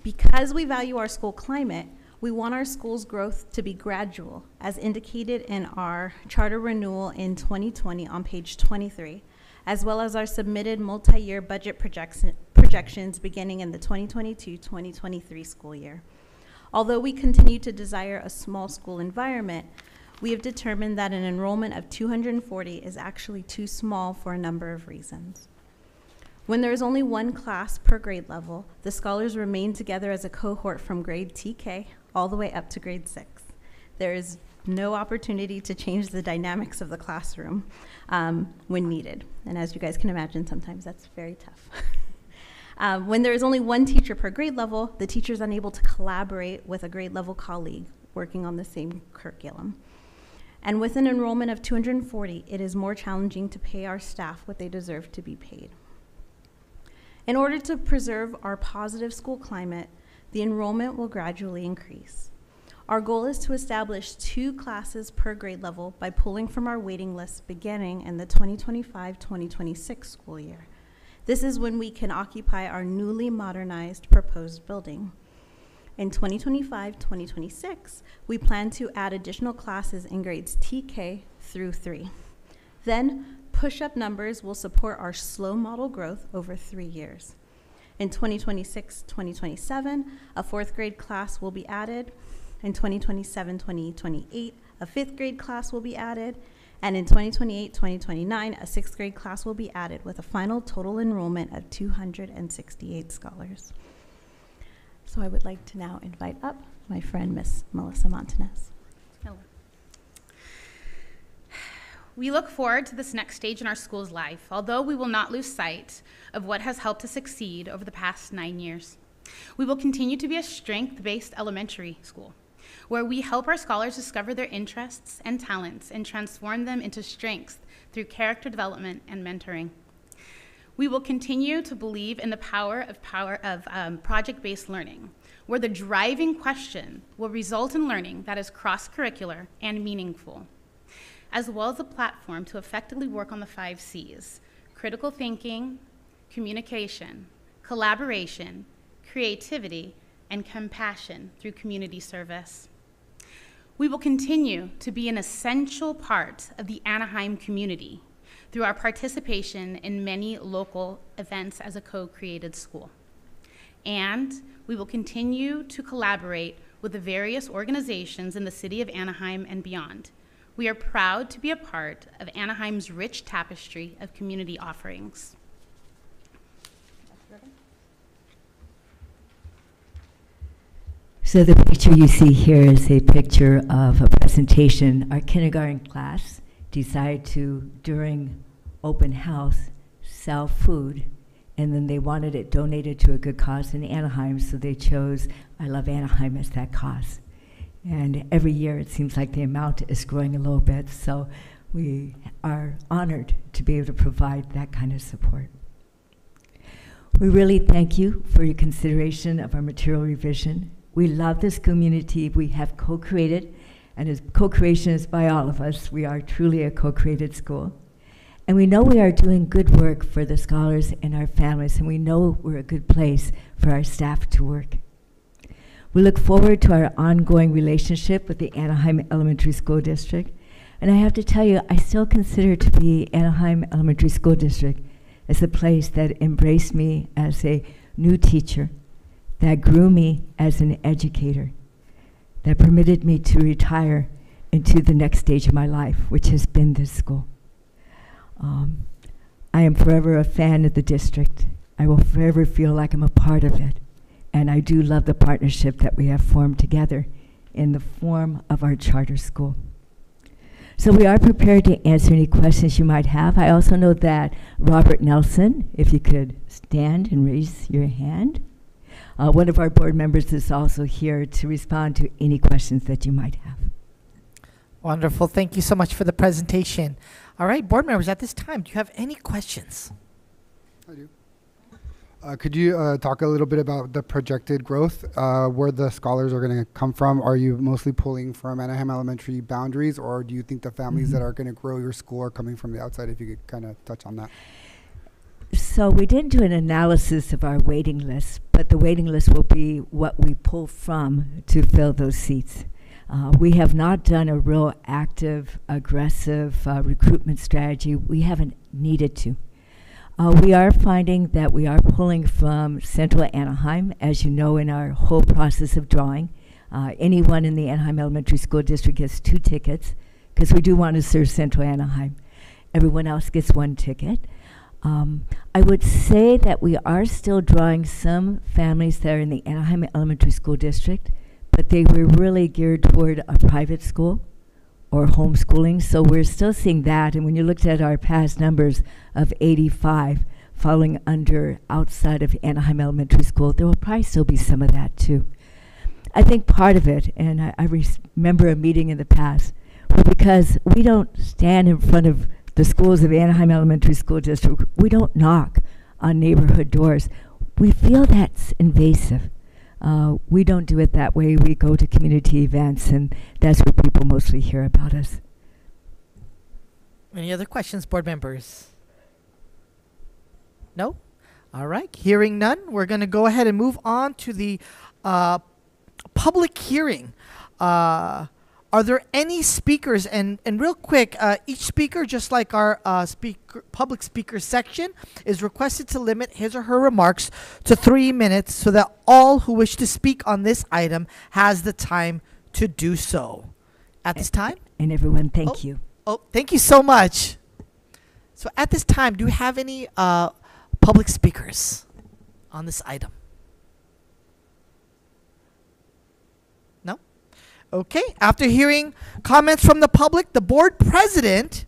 Because we value our school climate, we want our school's growth to be gradual, as indicated in our charter renewal in 2020 on page 23, as well as our submitted multi-year budget projections beginning in the 2022-2023 school year. Although we continue to desire a small school environment, we have determined that an enrollment of 240 is actually too small for a number of reasons. When there is only one class per grade level, the scholars remain together as a cohort from grade TK all the way up to grade 6. There is no opportunity to change the dynamics of the classroom when needed. And as you guys can imagine, sometimes that's very tough. When there is only one teacher per grade level, the teacher is unable to collaborate with a grade level colleague working on the same curriculum. And with an enrollment of 240, it is more challenging to pay our staff what they deserve to be paid. In order to preserve our positive school climate, the enrollment will gradually increase. Our goal is to establish 2 classes per grade level by pulling from our waiting list beginning in the 2025-2026 school year. This is when we can occupy our newly modernized proposed building. In 2025-2026, we plan to add additional classes in grades TK through 3. Then, push-up numbers will support our slow model growth over 3 years. In 2026-2027, a 4th grade class will be added. In 2027-2028, a 5th grade class will be added. And in 2028-2029, a 6th grade class will be added with a final total enrollment of 268 scholars. So I would like to now invite up my friend, Miss Melissa Montanez. Hello. We look forward to this next stage in our school's life, although we will not lose sight of what has helped us succeed over the past 9 years. We will continue to be a strength-based elementary school, where we help our scholars discover their interests and talents and transform them into strengths through character development and mentoring. We will continue to believe in the power of project-based learning, where the driving question will result in learning that is cross-curricular and meaningful, as well as a platform to effectively work on the 5 C's: critical thinking, communication, collaboration, creativity, and compassion through community service. We will continue to be an essential part of the Anaheim community through our participation in many local events as a co-created school. And we will continue to collaborate with the various organizations in the city of Anaheim and beyond. We are proud to be a part of Anaheim's rich tapestry of community offerings. So the picture you see here is a picture of a presentation our kindergarten class decided to, during open house, sell food, and then they wanted it donated to a good cause in Anaheim, so they chose I Love Anaheim as that cause. And every year it seems like the amount is growing a little bit, so we are honored to be able to provide that kind of support. We really thank you for your consideration of our material revision. We love this community we have co-created, and as co-creation is by all of us. We are truly a co-created school. And we know we are doing good work for the scholars and our families, and we know we're a good place for our staff to work. We look forward to our ongoing relationship with the Anaheim Elementary School District. And I have to tell you, I still consider to be Anaheim Elementary School District as a place that embraced me as a new teacher, that grew me as an educator, that permitted me to retire into the next stage of my life, which has been this school. I am forever a fan of the district. I will forever feel like I'm a part of it. And I do love the partnership that we have formed together in the form of our charter school. So we are prepared to answer any questions you might have. I also know that Robert Nelson, if you could stand and raise your hand. One of our board members is also here to respond to any questions that you might have. Wonderful. Thank you so much for the presentation. All right, board members, at this time, do you have any questions? I do. Could you talk a little bit about the projected growth, where the scholars are going to come from? Are you mostly pulling from Anaheim Elementary boundaries, or do you think the families that are going to grow your school are coming from the outside? If you could kind of touch on that. So we didn't do an analysis of our waiting list, but the waiting list will be what we pull from to fill those seats. We have not done a real active, aggressive recruitment strategy. We haven't needed to. We are finding that we are pulling from Central Anaheim, as you know, in our whole process of drawing. Anyone in the Anaheim Elementary School District gets 2 tickets, because we do want to serve Central Anaheim. Everyone else gets 1 ticket. I would say that we are still drawing some families that are in the Anaheim Elementary School District, but they were really geared toward a private school or homeschooling, so we're still seeing that. And when you looked at our past numbers of 85 falling under outside of Anaheim Elementary School, there will probably still be some of that too. I think part of it, and I remember a meeting in the past, where because we don't stand in front of the schools of Anaheim Elementary School District, we don't knock on neighborhood doors. We feel that's invasive. We don't do it that way. We go to community events, and that's where people mostly hear about us. Any other questions, board members? No? All right. Hearing none, we're going to go ahead and move on to the public hearing. Are there any speakers? And real quick, each speaker, just like our public speaker section, is requested to limit his or her remarks to 3 minutes so that all who wish to speak on this item has the time to do so. At this time? And everyone, thank you. Oh, thank you so much. So at this time, do we have any public speakers on this item? No? Okay. After hearing comments from the public, the board president,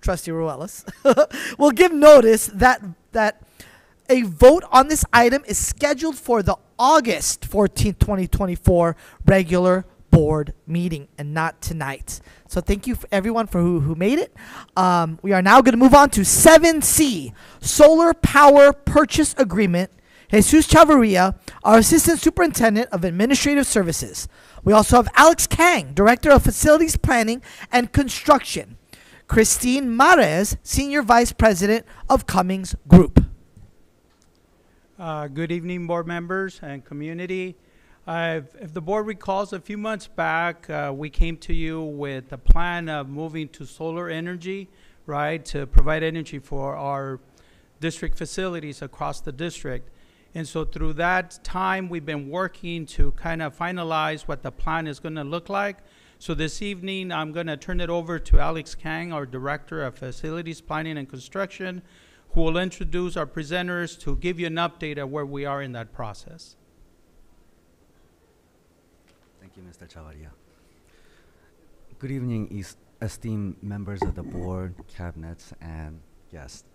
Trustee Ruelas, will give notice that a vote on this item is scheduled for the August 14th, 2024 regular board meeting and not tonight. So thank you for everyone for who made it. We are now going to move on to 7C, Solar Power Purchase Agreement. Jesus Chavarria, our Assistant Superintendent of Administrative Services. We also have Alex Kang, Director of Facilities Planning and Construction. Christine Mares, Senior Vice President of Cummings Group. Good evening, board members and community. If the board recalls, a few months back, we came to you with a plan of moving to solar energy, right, to provide energy for our district facilities across the district. And so through that time, we've been working to kind of finalize what the plan is going to look like. So this evening, I'm going to turn it over to Alex Kang, our Director of Facilities Planning and Construction, who will introduce our presenters to give you an update of where we are in that process. Thank you, Mr. Chavarria. Good evening, esteemed members of the board, cabinets, and guests.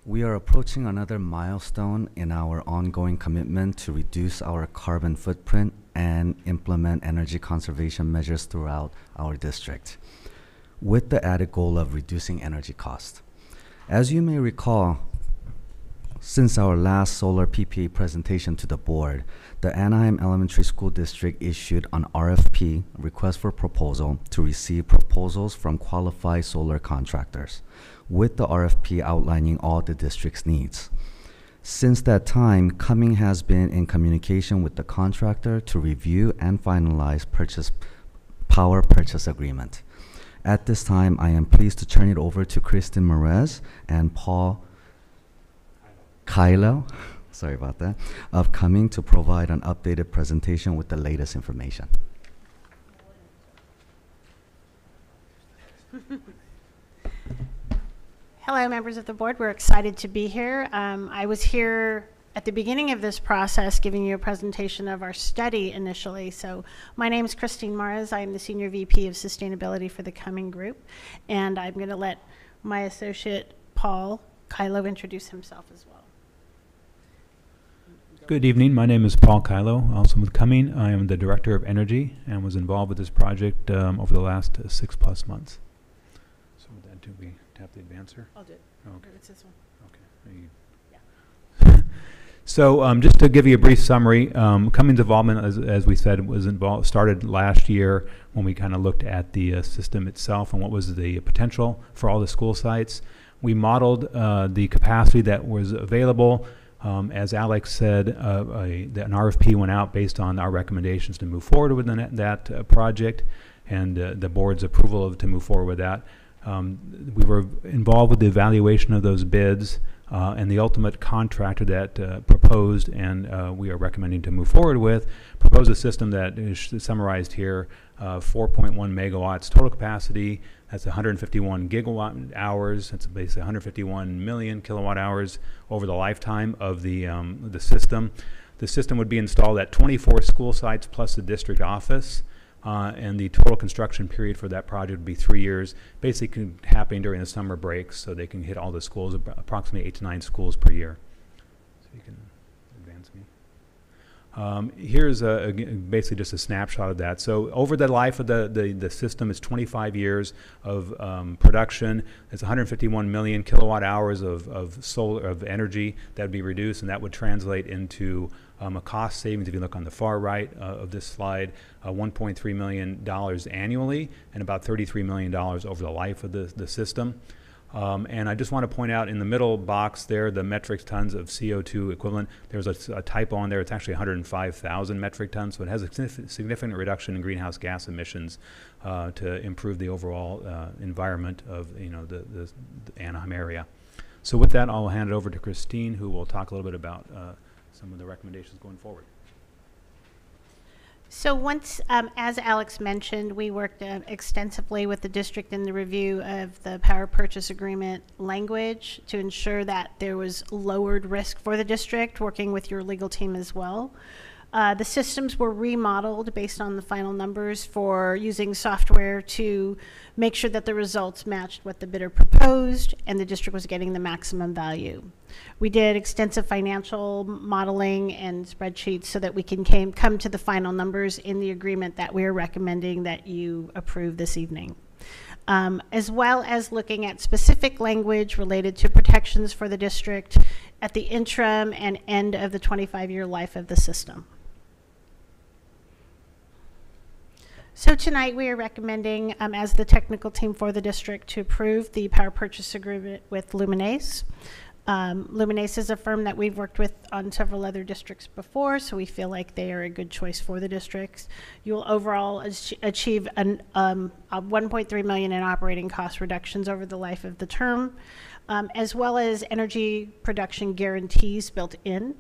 We are approaching another milestone in our ongoing commitment to reduce our carbon footprint and implement energy conservation measures throughout our district, with the added goal of reducing energy costs. As you may recall, since our last solar PPA presentation to the board, the Anaheim Elementary School District issued an RFP, request for proposal, to receive proposals from qualified solar contractors, with the RFP outlining all the district's needs. Since that time, Cumming has been in communication with the contractor to review and finalize power purchase agreement. At this time, I am pleased to turn it over to Kristen Merez and Paul Kylo, sorry about that, of Cumming to provide an updated presentation with the latest information. Hello, members of the board. We're excited to be here. I was here at the beginning of this process giving you a presentation of our study initially. So my name is Christine Mares. I am the Senior VP of Sustainability for the Cumming Group. And I'm going to let my associate, Paul Kylo, introduce himself as well. Good evening. My name is Paul Kylo, also with Cumming. I am the Director of Energy and was involved with this project over the last 6+ months. So with that, do we tap the advancer? I'll do it. Okay. It's this one. Okay. Yeah. So just to give you a brief summary, Cummings' involvement, as we said, was started last year when we kind of looked at the system itself and what was the potential for all the school sites. We modeled the capacity that was available. As Alex said, an RFP went out based on our recommendations to move forward with that project, and the board's approval to move forward with that. We were involved with the evaluation of those bids, and the ultimate contractor that proposed and we are recommending to move forward with proposed a system that is summarized here, 4.1 megawatts total capacity. That's 151 gigawatt hours. That's basically 151 million kilowatt hours over the lifetime of the system. The system would be installed at 24 school sites plus the district office. And the total construction period for that project would be 3 years, basically happening during the summer breaks, so they can hit all the schools, approximately 8 to 9 schools per year. So you can advance me. Here's basically just a snapshot of that. So over the life of the system, it's 25 years of production. It's 151 million kilowatt hours of energy that would be reduced, and that would translate into a cost savings, if you look on the far right of this slide, $1.3 million annually and about $33 million over the life of the system. And I just want to point out in the middle box there, the metric tons of CO2 equivalent. There's a typo on there. It's actually 105,000 metric tons, so it has a significant reduction in greenhouse gas emissions to improve the overall environment of the Anaheim area. So with that, I'll hand it over to Christine, who will talk a little bit about some of the recommendations going forward. So once, as Alex mentioned, we worked extensively with the district in the review of the power purchase agreement language to ensure that there was lowered risk for the district, working with your legal team as well. The systems were remodeled based on the final numbers for using software to make sure that the results matched what the bidder proposed and the district was getting the maximum value. We did extensive financial modeling and spreadsheets so that we can come to the final numbers in the agreement that we are recommending that you approve this evening. As well as looking at specific language related to protections for the district at the interim and end of the 25-year life of the system. So tonight we are recommending, as the technical team for the district, to approve the power purchase agreement with Luminace. Luminace is a firm that we've worked with on several other districts before, so we feel like they are a good choice for the districts. You will overall achieve a $1.3 million in operating cost reductions over the life of the term, as well as energy production guarantees built in.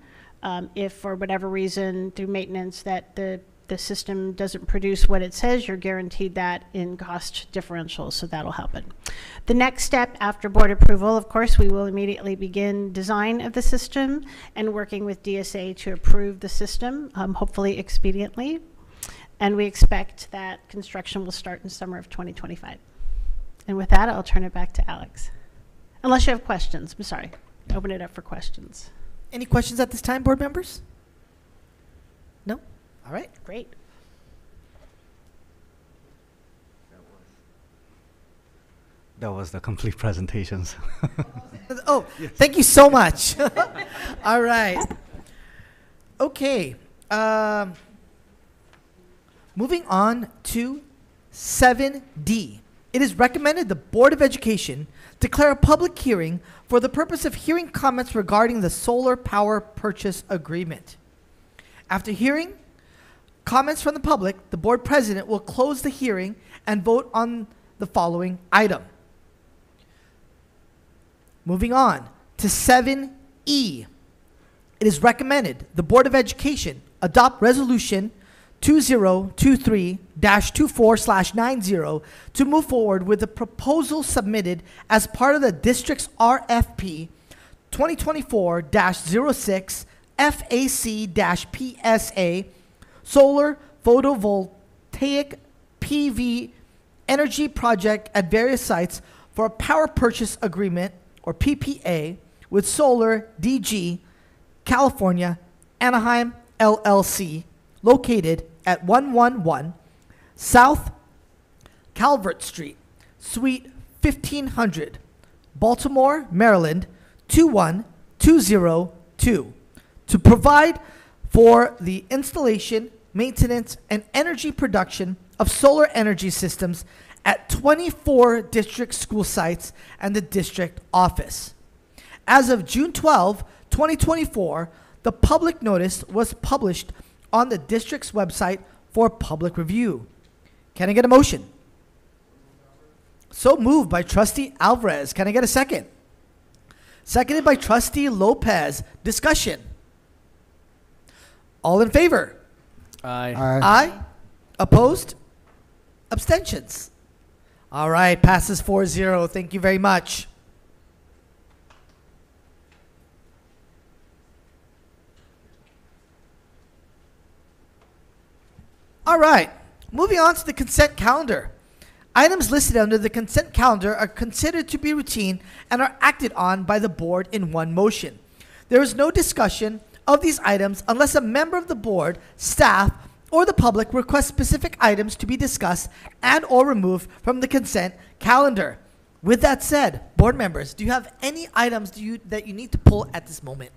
If for whatever reason through maintenance that the system doesn't produce what it says, you're guaranteed that in cost differentials, so that'll happen. The next step after board approval, of course, we will immediately begin design of the system and working with DSA to approve the system, hopefully expediently. And we expect that construction will start in summer of 2025. And with that, I'll turn it back to Alex. Unless you have questions, I'm sorry. Open it up for questions. Any questions at this time, board members? No? All right. Great. That was the complete presentations. Oh, thank you so much. All right. Okay. Moving on to 7D. It is recommended the Board of Education declare a public hearing for the purpose of hearing comments regarding the solar power purchase agreement. After hearing comments from the public, the board president will close the hearing and vote on the following item. Moving on to 7E. It is recommended the Board of Education adopt resolution 2023-24/90 to move forward with the proposal submitted as part of the district's RFP 2024-06 FAC-PSA solar photovoltaic PV energy project at various sites for a power purchase agreement or PPA with Solar DG California Anaheim LLC located at 111 South Calvert Street, Suite 1500, Baltimore, Maryland 21202 to provide for the installation, maintenance, and energy production of solar energy systems at 24 district school sites and the district office. As of June 12, 2024, the public notice was published on the district's website for public review. Can I get a motion? So moved by Trustee Alvarez. Can I get a second? Seconded by Trustee Lopez. Discussion. All in favor? Aye. Aye. Opposed? Abstentions? All right, passes 4-0. Thank you very much. All right, moving on to the consent calendar. Items listed under the consent calendar are considered to be routine and are acted on by the board in one motion. There is no discussion of these items unless a member of the board, staff, or the public requests specific items to be discussed and or removed from the consent calendar. With that said, board members, do you have any items that you need to pull at this moment?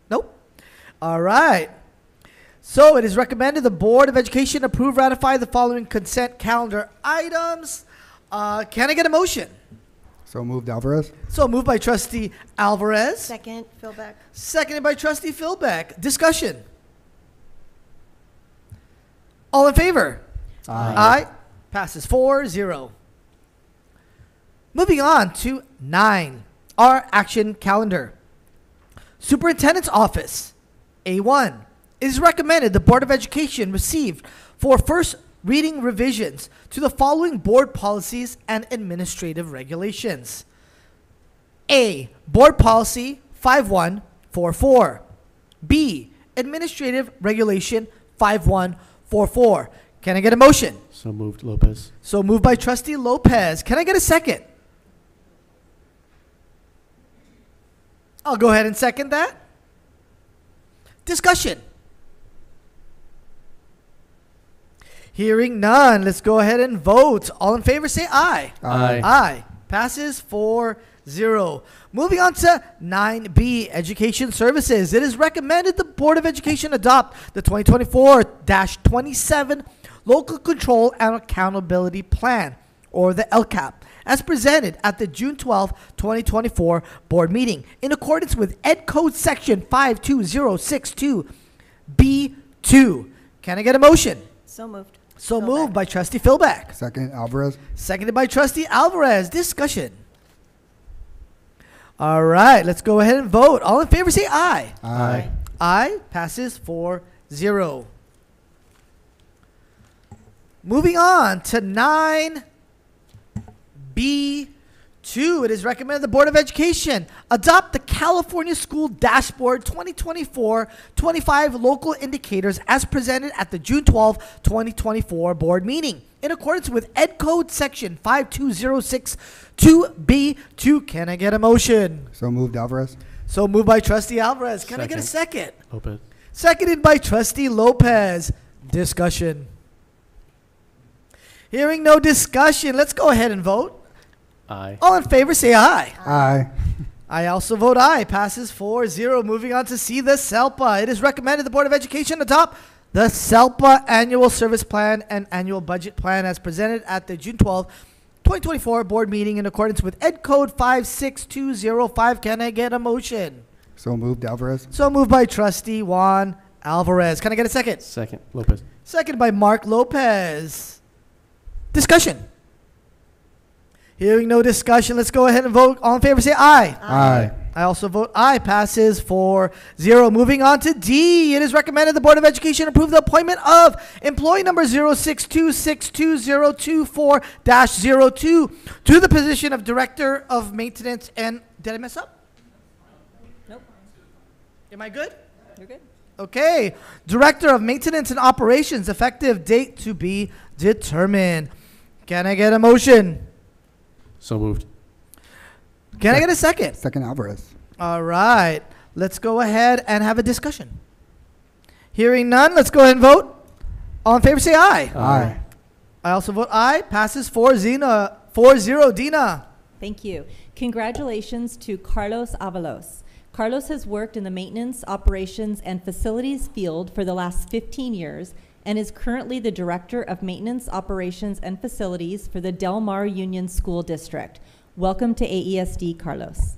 Nope. All right. So it is recommended the Board of Education approve, ratify the following consent calendar items. Can I get a motion? So moved, Alvarez. So moved by Trustee Alvarez. Second, Philbeck. Seconded by Trustee Philbeck. Discussion. All in favor? Aye. Passes 4-0. Moving on to 9, our action calendar. Superintendent's Office, A1. It is recommended the Board of Education receive for first reading revisions to the following board policies and administrative regulations. A. Board Policy 5144. B. Administrative Regulation 5144. Can I get a motion? So moved, Lopez. So moved by Trustee Lopez. Can I get a second? I'll go ahead and second that. Discussion. Hearing none, let's go ahead and vote. All in favor say aye. Aye. Aye. Passes 4-0. Moving on to 9B, Education Services. It is recommended the Board of Education adopt the 2024-27 Local Control and Accountability Plan, or the LCAP, as presented at the June 12, 2024 board meeting in accordance with Ed Code Section 52062B2. Can I get a motion? So moved. So moved by Trustee Philbeck. Second, Alvarez. Seconded by Trustee Alvarez. Discussion. All right, let's go ahead and vote. All in favor say aye. Aye. Aye. Passes 4-0. Moving on to 9B2. It is recommended the Board of Education adopt the California School Dashboard 2024-25 local indicators as presented at the June 12, 2024 board meeting in accordance with Ed Code Section 52062B2. Can I get a motion? So moved, Alvarez. So moved by Trustee Alvarez. Can I get a second? Lopez. Seconded by Trustee Lopez. Discussion. Hearing no discussion, let's go ahead and vote. Aye. All in favor say aye. Aye. I also vote aye. Passes 4-0. Moving on to C, the SELPA. It is recommended the Board of Education adopt the SELPA Annual Service Plan and Annual Budget Plan as presented at the June 12, 2024 board meeting in accordance with Ed Code 56205. Can I get a motion? So moved, Alvarez. So moved by Trustee Juan Alvarez. Can I get a second? Second, Lopez. Second by Mark Lopez. Discussion. Hearing no discussion, let's go ahead and vote. All in favor say aye. Aye. I also vote aye. Passes 4-0. Moving on to D. It is recommended the Board of Education approve the appointment of employee number 062620224-02 to the position of Director of Maintenance and... Did I mess up? Nope. Am I good? You're good. Okay. Director of Maintenance and Operations, effective date to be determined. Can I get a motion? So moved. Can I get a second? Second, Alvarez. All right. Let's go ahead and have a discussion. Hearing none, let's go ahead and vote. All in favor say aye. Aye. I also vote aye. Passes 4-0. Dina. Thank you. Congratulations to Carlos Avalos. Carlos has worked in the maintenance, operations, and facilities field for the last 15 years and is currently the Director of Maintenance, Operations, and Facilities for the Del Mar Union School District. Welcome to AESD, Carlos.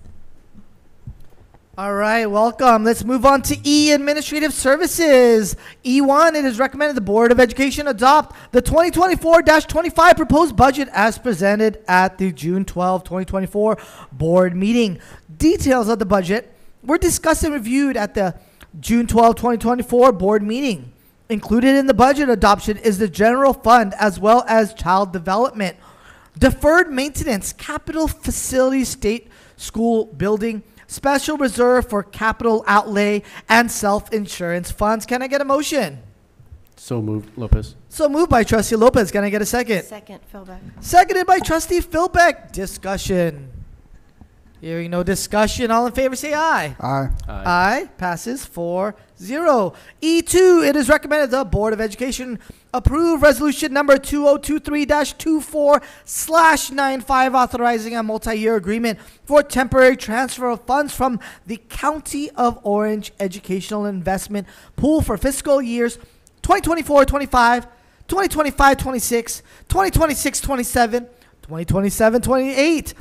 All right, welcome. Let's move on to E, Administrative Services. E1, it is recommended the Board of Education adopt the 2024-25 proposed budget as presented at the June 12, 2024 board meeting. Details of the budget were discussed and reviewed at the June 12, 2024 board meeting. Included in the budget adoption is the general fund as well as child development, deferred maintenance, capital facilities, state school building, special reserve for capital outlay, and self-insurance funds. Can I get a motion? So moved, Lopez. So moved by Trustee Lopez. Can I get a second? Second, Philbeck. Seconded by Trustee Philbeck. Discussion. Hearing no discussion, all in favor say aye. Aye. Aye. Passes 4-0. E2, it is recommended the Board of Education approve resolution number 2023-24/95 authorizing a multi-year agreement for temporary transfer of funds from the County of Orange Educational Investment Pool for fiscal years 2024-25, 2025-26, 2026-27, 2027-28,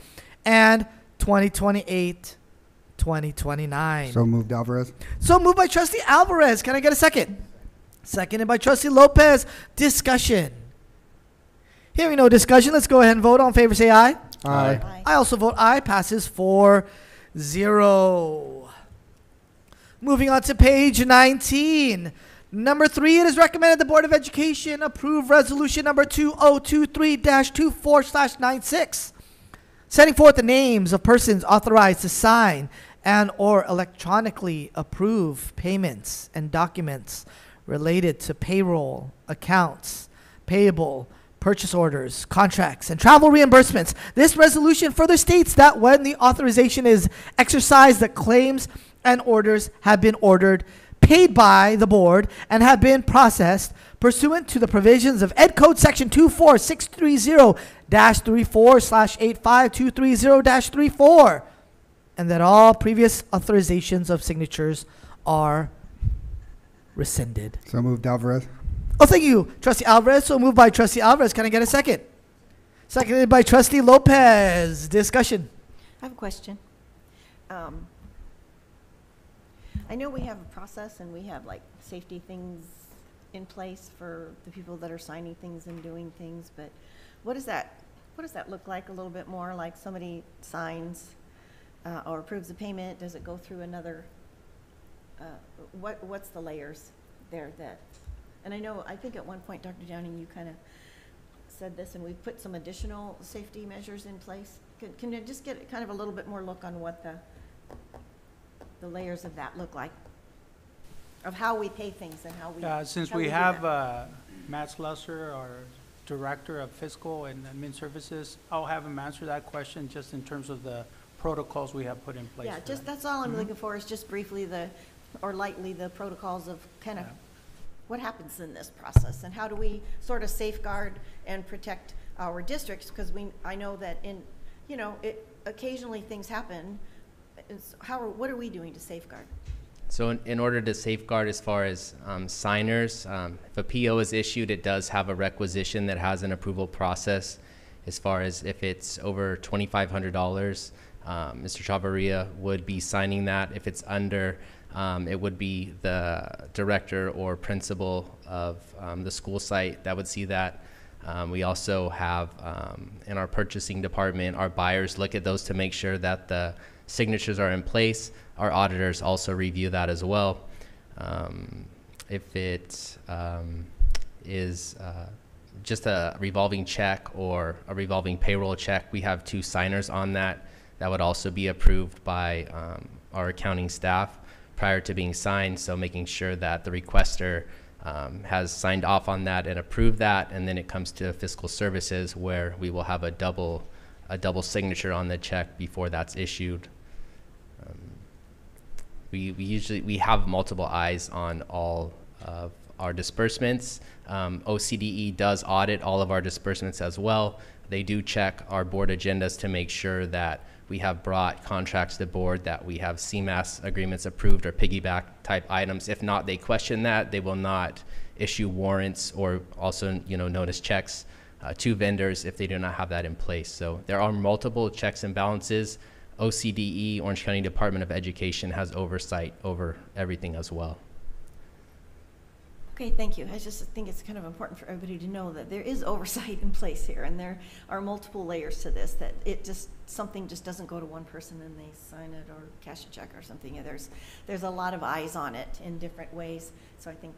and 2028-2029. So moved, Alvarez. So moved by Trustee Alvarez. Can I get a second? Seconded by Trustee Lopez. Discussion. Hearing no discussion, let's go ahead and vote. All in favor say aye. Aye. I also vote aye. Passes 4-0. Moving on to page 19. Number 3, it is recommended the Board of Education approve resolution number 2023-24/96. Setting forth the names of persons authorized to sign and or electronically approve payments and documents related to payroll, accounts, payable, purchase orders, contracts, and travel reimbursements. This resolution further states that when the authorization is exercised, the claims and orders have been ordered, paid by the board, and have been processed pursuant to the provisions of Ed Code Section 24630-34/85230-34, and that all previous authorizations of signatures are rescinded. So moved, Alvarez. Oh, thank you, Trustee Alvarez. So moved by Trustee Alvarez. Can I get a second? Seconded by Trustee Lopez. Discussion. I have a question. I know we have a process and we have like safety things in place for the people that are signing things and doing things, but what does that look like a little bit more? Like somebody signs or approves a payment, does it go through another, what's the layers there that, and I think at one point, Dr. Downing, you kind of said this and we've put some additional safety measures in place. Can you just get kind of a little bit more look on what the layers of that look like, of how we pay things and how we since how we do have that? Matt Slusser, our Director of Fiscal and Admin Services, I'll have him answer that question just in terms of the protocols we have put in place. Yeah, just that's all I'm looking for is just briefly lightly the protocols of kind of what happens in this process and how do we sort of safeguard and protect our districts, because I know that occasionally things happen. What are we doing to safeguard? So in order to safeguard as far as signers, if a PO is issued, it does have a requisition that has an approval process. As far as if it's over $2,500, Mr. Chavarria would be signing that. If it's under, it would be the director or principal of the school site that would see that. We also have in our purchasing department, our buyers look at those to make sure that the signatures are in place. Our auditors also review that as well. If it is just a revolving check or a revolving payroll check, we have 2 signers on that. That would also be approved by our accounting staff prior to being signed, so making sure that the requester has signed off on that and approved that, and then it comes to fiscal services where we will have a double signature on the check before that's issued. We have multiple eyes on all of our disbursements. OCDE does audit all of our disbursements as well. They do check our board agendas to make sure that we have brought contracts to the board, that we have CMAS agreements approved or piggyback type items. If not, they question that. They will not issue warrants or also, known as checks to vendors if they do not have that in place. So there are multiple checks and balances. OCDE, Orange County Department of Education, has oversight over everything as well. Okay, thank you. I just think it's kind of important for everybody to know that there is oversight in place here, and there are multiple layers to this, that something just doesn't go to one person and they sign it or cash a check or something. There's a lot of eyes on it in different ways. So I think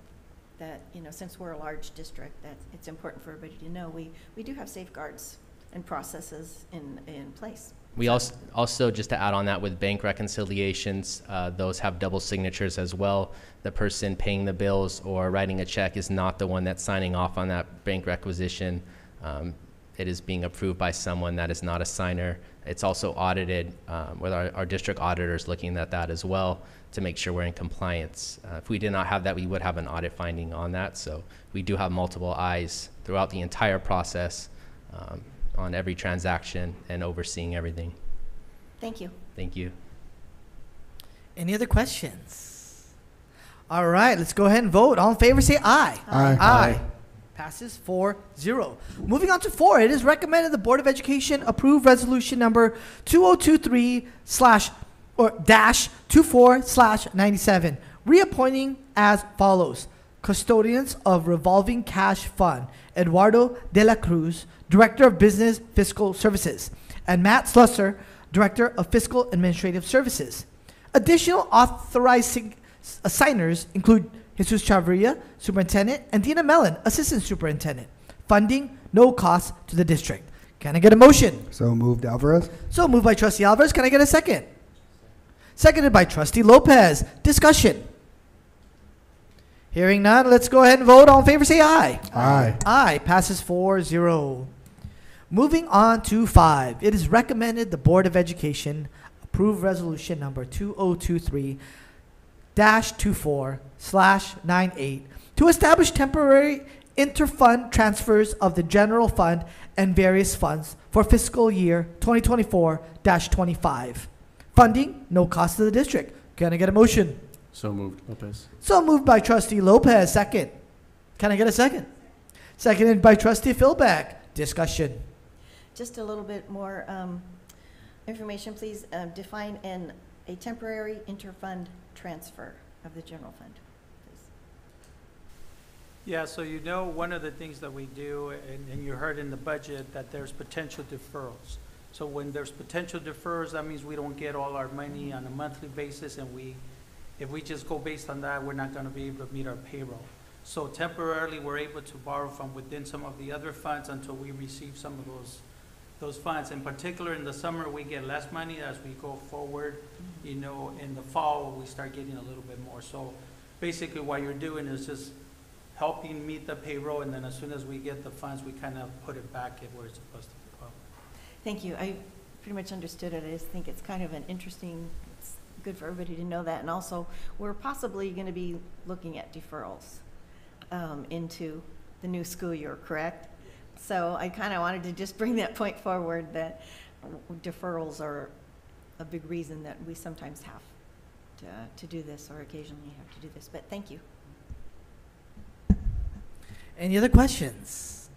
that, since we're a large district, that it's important for everybody to know we do have safeguards and processes in place. We also, just to add on that, with bank reconciliations, those have double signatures as well. The person paying the bills or writing a check is not the one that's signing off on that bank requisition. It is being approved by someone that is not a signer. It's also audited with our district auditors looking at that as well to make sure we're in compliance. If we did not have that, we would have an audit finding on that. So we do have multiple eyes throughout the entire process on every transaction and overseeing everything. Thank you. Thank you. Any other questions? All right, let's go ahead and vote. All in favor, say aye. Aye. Aye. Passes 4-0. Moving on to 4, it is recommended the Board of Education approve resolution number 2023/24/97, reappointing as follows: custodians of revolving cash fund, Eduardo de la Cruz, Director of Business Fiscal Services, and Matt Slusser, Director of Fiscal Administrative Services. Additional authorized signers include Jesus Chavarria, Superintendent, and Dina Mellon, Assistant Superintendent. Funding, no cost to the district. Can I get a motion? So moved, Alvarez. So moved by Trustee Alvarez. Can I get a second? Seconded by Trustee Lopez. Discussion. Hearing none, let's go ahead and vote. All in favor, say aye. Aye. Aye. Passes 4-0. Moving on to 5. It is recommended the Board of Education approve resolution number 2023-24/98 to establish temporary interfund transfers of the general fund and various funds for fiscal year 2024-25. Funding, no cost to the district. Can I get a motion? So moved, Lopez. So moved by Trustee Lopez. Second. Can I get a second? Seconded by Trustee Philbeck. Discussion. Just a little bit more information, please. Define a temporary interfund transfer of the general fund, please. Yeah, so one of the things that we do, and you heard in the budget, that there's potential deferrals. So when there's potential deferrals, that means we don't get all our money on a monthly basis, and if we just go based on that, we're not going to be able to meet our payroll. So temporarily, we're able to borrow from within some of the other funds until we receive some of those funds. In particular, in the summer, we get less money. As we go forward, in the fall, we start getting a little bit more. So basically what you're doing is just helping meet the payroll, and then as soon as we get the funds, we kind of put it back at where it's supposed to go. Thank you. I pretty much understood it. I just think it's kind of an interesting, it's good for everybody to know that. And also, we're possibly going to be looking at deferrals into the new school year, correct? So I kind of wanted to just bring that point forward, that deferrals are a big reason that we sometimes have to do this, or occasionally have to do this. But thank you. Any other questions?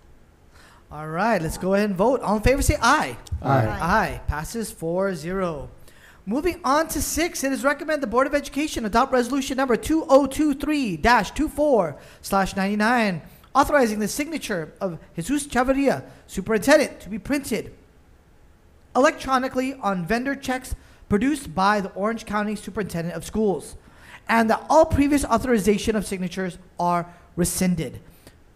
All right, let's go ahead and vote. All in favor, say aye. Aye. Aye. Passes 4-0. Moving on to 6, it is recommended the Board of Education adopt resolution number 2023-24/99, authorizing the signature of Jesus Chavarria, Superintendent, to be printed electronically on vendor checks produced by the Orange County Superintendent of Schools, and that all previous authorization of signatures are rescinded.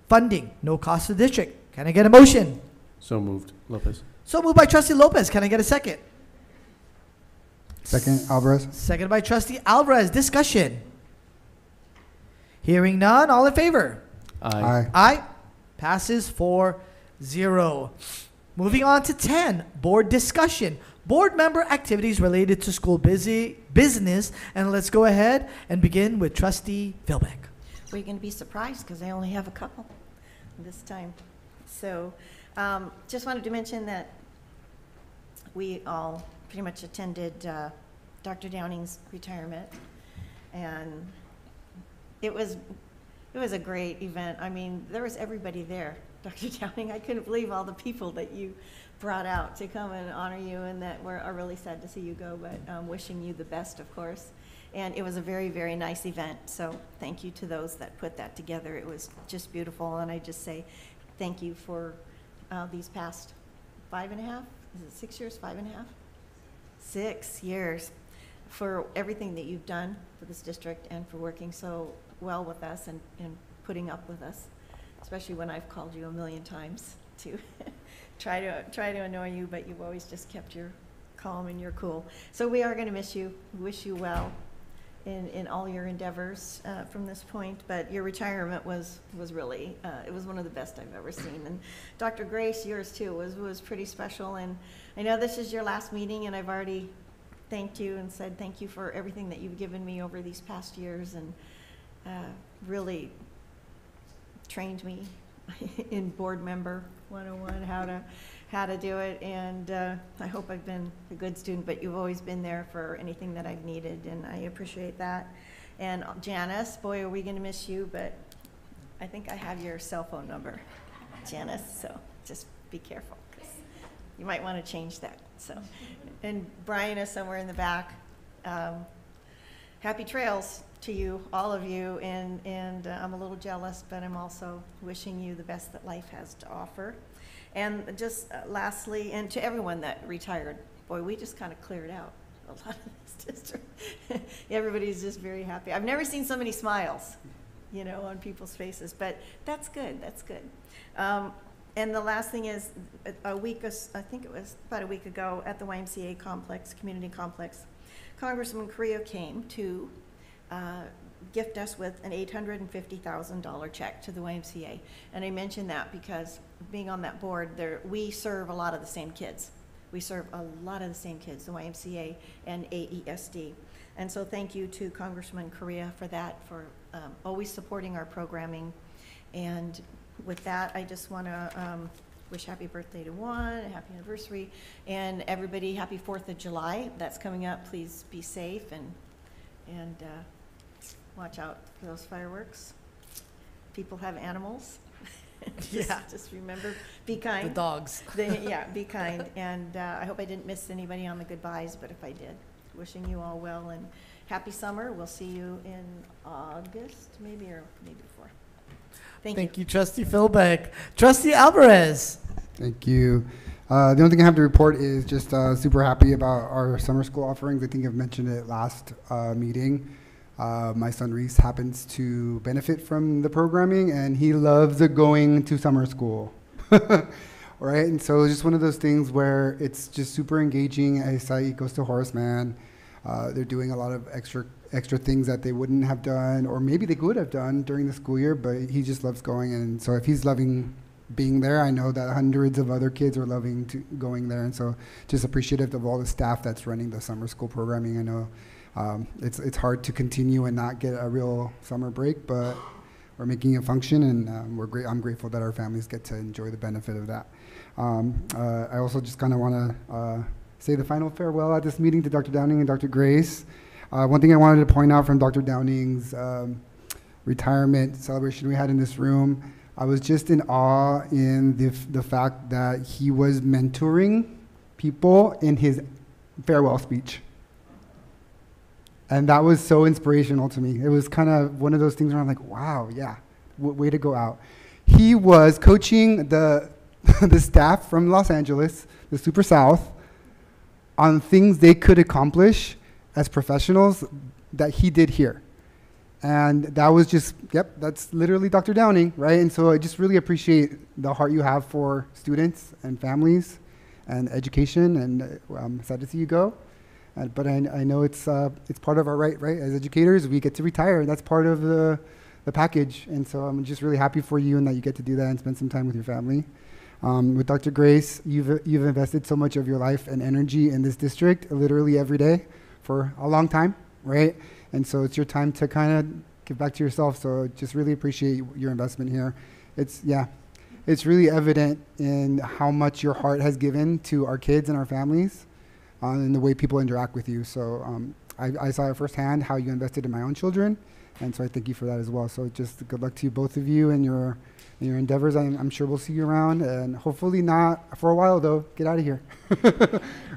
Funding, no cost to the district. Can I get a motion? So moved, Lopez. So moved by Trustee Lopez. Can I get a second? Second, Alvarez. Second by Trustee Alvarez. Discussion. Hearing none. All in favor? Aye. Aye. Passes 4-0. Moving on to 10, board discussion. Board member activities related to school business. And let's go ahead and begin with Trustee Philbeck. Well, you're going to be surprised because I only have a couple this time. So just wanted to mention that we all pretty much attended Dr. Downing's retirement, and it was It was a great event. I mean, there was everybody there. Dr. Downing, I couldn't believe all the people that you brought out to come and honor you, and that are really sad to see you go, but wishing you the best, of course. And it was a very, very nice event. So thank you to those that put that together. It was just beautiful. And I just say thank you for these past 5.5, is it 6 years, 5.5? 6 years for everything that you've done for this district and for working so well with us and putting up with us, especially when I've called you a million times to try to annoy you, but you've always just kept your calm and your cool. So we are going to miss you. Wish you well in all your endeavors from this point, but your retirement was really, it was one of the best I've ever seen. And Dr. Grace, yours too, was pretty special. And I know this is your last meeting, and I've already thanked you and said thank you for everything that you've given me over these past years, and really trained me in board member 101, how to do it. And I hope I've been a good student, but you've always been there for anything that I've needed, and I appreciate that. And Janice, boy, are we going to miss you, but I think I have your cell phone number, Janice, so just be careful, because you might want to change that. So, and Brian is somewhere in the back. Happy trails to you, all of you, and I'm a little jealous, but I'm also wishing you the best that life has to offer. And just lastly, and to everyone that retired, boy, we just kind of cleared out a lot of this district. Everybody's just very happy. I've never seen so many smiles, you know, on people's faces, but that's good, that's good. And the last thing is, I think it was about a week ago at the YMCA complex, community complex, Congressman Correa came to gift us with an $850,000 check to the YMCA. And I mention that because being on that board, we serve a lot of the same kids. We serve a lot of the same kids, the YMCA and AESD. And so thank you to Congressman Correa for that, for always supporting our programming. And with that, I just want to wish happy birthday to Juan, happy anniversary, and everybody happy 4th of July. That's coming up. Please be safe and watch out for those fireworks. People have animals. Just remember, be kind. The dogs. Be kind. And I hope I didn't miss anybody on the goodbyes, but if I did, wishing you all well and happy summer. We'll see you in August, maybe, or maybe before. Thank you, Trustee Philbeck. Trustee Alvarez. Thank you. The only thing I have to report is just super happy about our summer school offerings. I think I've mentioned it last meeting. My son Reese happens to benefit from the programming, and he loves going to summer school. Right? And so it's just one of those things where it's just super engaging. He goes to Horace Mann. They're doing a lot of extra things that they wouldn't have done, or maybe they could have done during the school year, but he just loves going. And so if he's loving being there, I know that hundreds of other kids are loving going there. And so just appreciative of all the staff that's running the summer school programming. I know it's hard to continue and not get a real summer break, but we're making it function, and I'm grateful that our families get to enjoy the benefit of that. I also just kind of want to say the final farewell at this meeting to Dr. Downing and Dr. Grace. One thing I wanted to point out from Dr. Downing's retirement celebration we had in this room, I was just in awe in the fact that he was mentoring people in his farewell speech. And that was so inspirational to me. It was kind of one of those things where I'm like, wow, yeah, way to go out. He was coaching the staff from Los Angeles, the Super South, on things they could accomplish as professionals that he did here. And that was just, that's literally Dr. Downing, right? And so I just really appreciate the heart you have for students and families and education, and I'm sad to see you go. But I know it's part of our right? As educators, we get to retire, and that's part of the package. And so I'm just really happy for you and that you get to do that and spend some time with your family. With Dr. Grace, you've invested so much of your life and energy in this district, literally every day for a long time, right? And so it's your time to kind of give back to yourself. So just really appreciate your investment here. It's really evident in how much your heart has given to our kids and our families, and the way people interact with you. So I saw it firsthand how you invested in my own children, and so I thank you for that as well. So just good luck to you, both of you, and your endeavors. I'm sure we'll see you around, and hopefully not for a while though. Get out of here,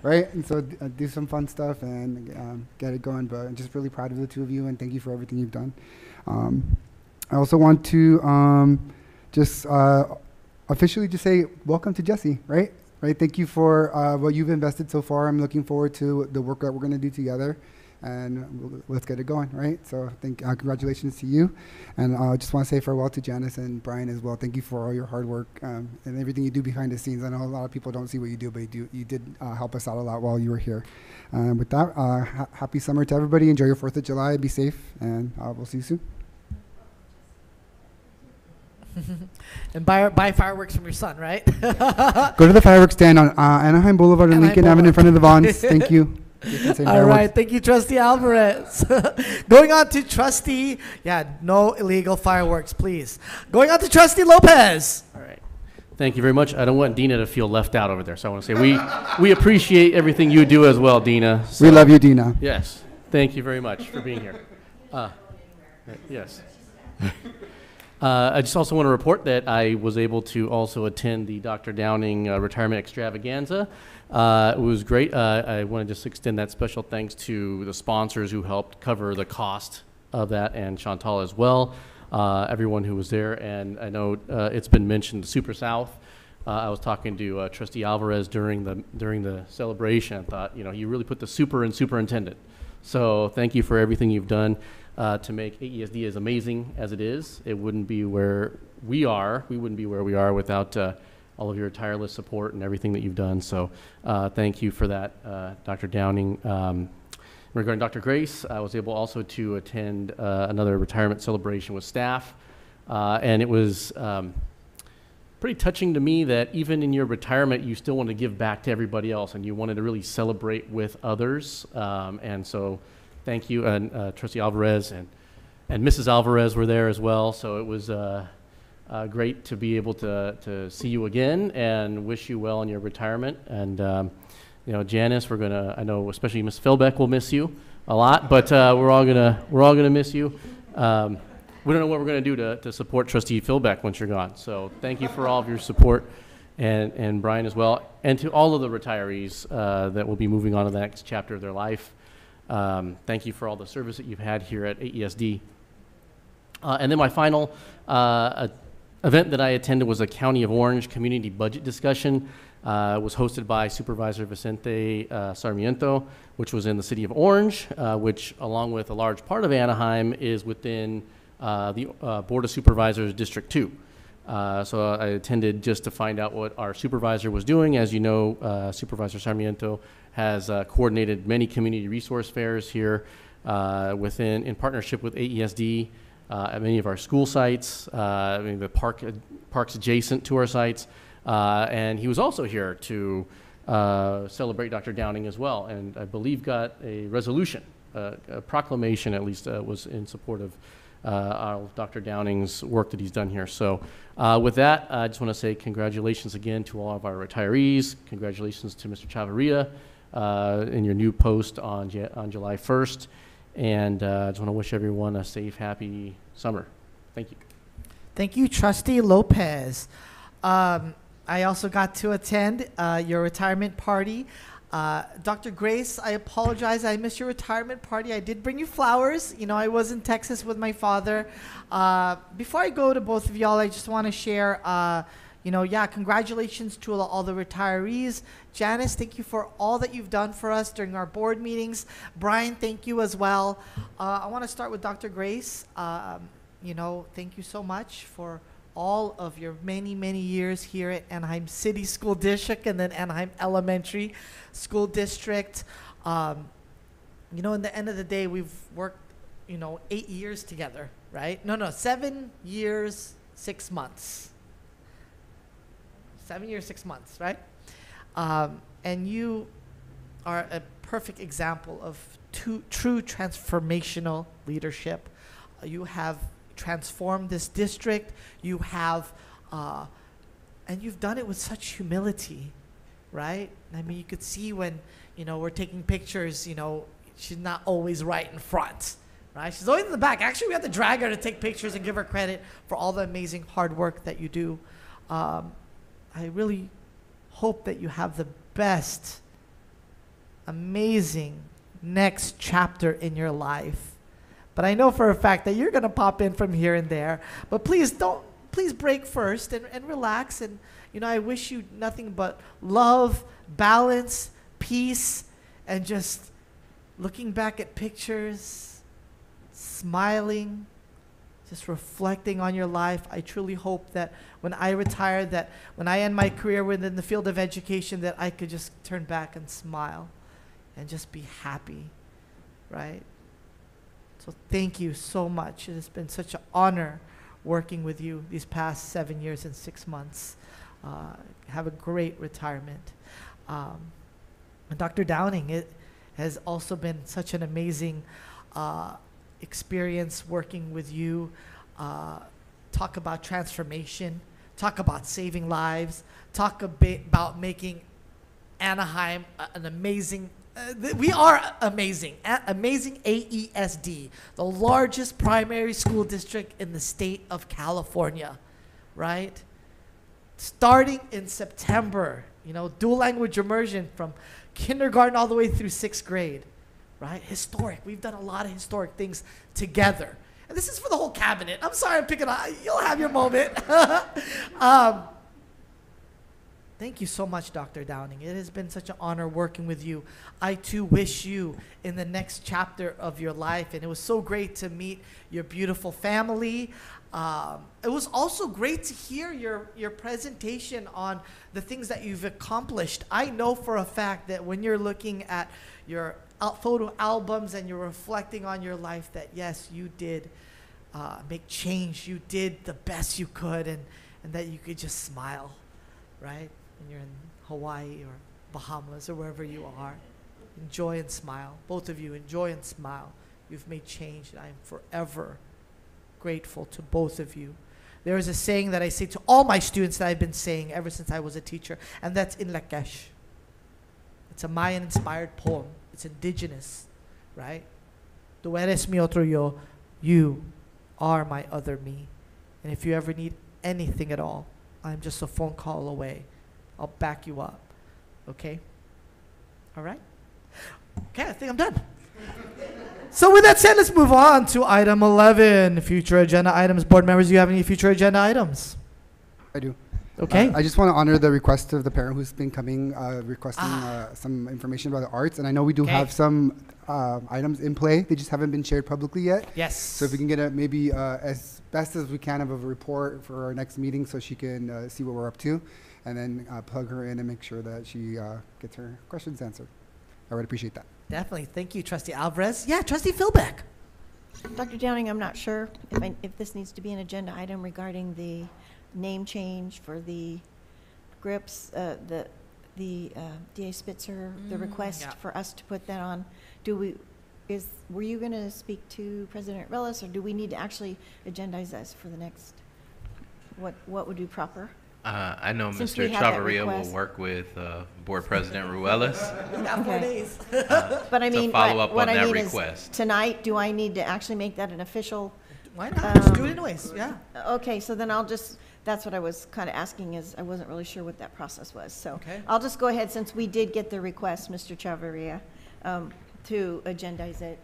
right? And so do some fun stuff and get it going. But I'm just really proud of the two of you, and thank you for everything you've done. I also want to just officially just say welcome to Jesse, right? Right. Thank you for what you've invested so far. I'm looking forward to the work that we're going to do together, and let's get it going, right? So congratulations to you, and I just want to say farewell to Janice and Brian as well. Thank you for all your hard work and everything you do behind the scenes. I know a lot of people don't see what you do, but you did help us out a lot while you were here. With that, happy summer to everybody. Enjoy your 4th of July. Be safe, and we'll see you soon. And buy fireworks from your son, right? Go to the fireworks stand on Anaheim Boulevard and Lincoln Avenue in front of the Vons. Thank you. All right, thank you, Trustee Alvarez. Going on to Trustee, no illegal fireworks, please. Going on to Trustee Lopez. All right. Thank you very much. I don't want Dina to feel left out over there, so I want to say we appreciate everything you do as well, Dina. So, we love you, Dina. Yes. Thank you very much for being here. Yes. I just also want to report that I was able to also attend the Dr. Downing retirement extravaganza. It was great. I want to just extend that special thanks to the sponsors who helped cover the cost of that, and Chantal as well, everyone who was there. And I know it's been mentioned, Super South. I was talking to Trustee Alvarez during the celebration. I thought, you really put the super in superintendent. So thank you for everything you've done. To make AESD as amazing as it is. It wouldn't be where we are. We wouldn't be where we are without all of your tireless support and everything that you've done. So thank you for that, Dr. Downing. Regarding Dr. Grace, I was able also to attend another retirement celebration with staff. And it was pretty touching to me that even in your retirement, you still want to give back to everybody else, and you wanted to really celebrate with others. And so thank you, and Trustee Alvarez and Mrs. Alvarez were there as well. So it was great to be able to see you again and wish you well in your retirement. And Janice, I know especially Ms. Philbeck will miss you a lot, but we're all gonna miss you. We don't know what we're gonna do to support Trustee Philbeck once you're gone. So thank you for all of your support, and Brian as well, and to all of the retirees that will be moving on to the next chapter of their life. Thank you for all the service that you've had here at AESD. And then my final event that I attended was a County of Orange community budget discussion. It was hosted by Supervisor Vicente Sarmiento, which was in the city of Orange, which along with a large part of Anaheim is within the Board of Supervisors District 2. So I attended just to find out what our supervisor was doing. As you know, Supervisor Sarmiento has coordinated many community resource fairs here in partnership with AESD at many of our school sites, the parks adjacent to our sites. And he was also here to celebrate Dr. Downing as well, and I believe got a resolution, a proclamation at least, was in support of Dr. Downing's work that he's done here. So with that, I just want to say congratulations again to all of our retirees. Congratulations to Mr. Chavarria in your new post on July 1st. And I just want to wish everyone a safe, happy summer. Thank you. Thank you, Trustee Lopez. I also got to attend your retirement party. Dr. Grace, I apologize. I missed your retirement party. I did bring you flowers. I was in Texas with my father. Before I go to both of y'all, I just want to share, congratulations to all the retirees. Janice, thank you for all that you've done for us during our board meetings. Brian, thank you as well. I want to start with Dr. Grace. Thank you so much for all of your many, many years here at Anaheim City School District and then Anaheim Elementary School District. In the end of the day, we've worked, 8 years together, right? No, 7 years, 6 months. 7 years, 6 months, right? And you are a perfect example of true transformational leadership. You have transformed this district. You have, and you've done it with such humility, right? I mean, you could see when, we're taking pictures, she's not always right in front, right? She's always in the back. Actually, we have to drag her to take pictures and give her credit for all the amazing hard work that you do. I really hope that you have the best, amazing next chapter in your life. But I know for a fact that you're going to pop in from here and there. But please break first and relax. And, you know, I wish you nothing but love, balance, peace, and just looking back at pictures, smiling, just reflecting on your life. I truly hope that when I retire, that when I end my career within the field of education, that I could just turn back and smile and just be happy, right? So thank you so much. It has been such an honor working with you these past 7 years and 6 months. Have a great retirement. And Dr. Downing, it has also been such an amazing experience working with you. Talk about transformation, talk about saving lives, talk a bit about making Anaheim an amazing, we are amazing, amazing AESD, the largest primary school district in the state of California, right? Starting in September, you know, dual language immersion from kindergarten all the way through 6th grade, right? Historic. We've done a lot of historic things together. And this is for the whole cabinet. I'm sorry I'm picking on, you'll have your moment. Thank you so much, Dr. Downing. It has been such an honor working with you. I too wish you in the next chapter of your life. And it was so great to meet your beautiful family. It was also great to hear your presentation on the things that you've accomplished. I know for a fact that when you're looking at your photo albums and you're reflecting on your life, that yes, you did make change. You did the best you could, and that you could just smile, right? When you're in Hawaii or Bahamas or wherever you are. Enjoy and smile. Both of you, enjoy and smile. You've made change, and I am forever grateful to both of you. There is a saying that I say to all my students that I've been saying ever since I was a teacher, and that's in Lakesh. It's a Mayan-inspired poem. It's indigenous, right? Tu eres mi otro yo. You are my other me. And if you ever need anything at all, I'm just a phone call away. I'll back you up. Okay? All right? Okay, I think I'm done. So with that said, let's move on to item 11, future agenda items. Board members, do you have any future agenda items? I do. Okay. I just want to honor the request of the parent who's been coming, requesting some information about the arts. And I know we do have some items in play. They just haven't been shared publicly yet. Yes. So if we can get maybe as best as we can of a report for our next meeting so she can see what we're up to, and then plug her in and make sure that she gets her questions answered. I would appreciate that. Definitely. Thank you, Trustee Alvarez. Yeah, Trustee Philbeck. Dr. Downing, I'm not sure if this needs to be an agenda item regarding the name change for the grips, the DA Spitzer, the request for us to put that on. Were you going to speak to President Relis, or do we need to actually agendize this for the next, what would be proper? I know Since Mr. we have that Chavarria will request. work with Board President Ruelas We got 4 days. But I mean, to follow up what on I that mean request. is tonight, do I need to actually make that an official? Why not? Just do it anyways. Yeah. Okay, so then that's what I was kind of asking, is I wasn't really sure what that process was. So Okay. I'll just go ahead, since we did get the request, Mr. Chavarria, to agendize it,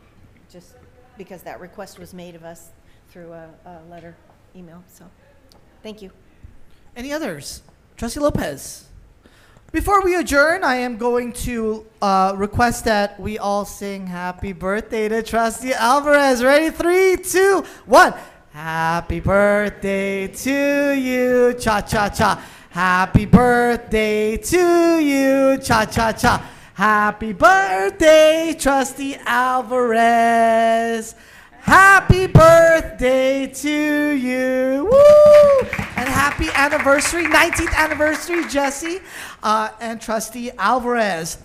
just because that request was made of us through a letter, email. So thank you. Any others? Trustee Lopez. Before we adjourn, I am going to request that we all sing happy birthday to Trustee Alvarez. Ready? 3, 2, 1. Happy birthday to you. Cha-cha-cha. Happy birthday to you. Cha-cha-cha. Happy birthday, Trustee Alvarez. Happy birthday to you. Woo! And happy anniversary, 19th anniversary, Jesse and Trustee Alvarez.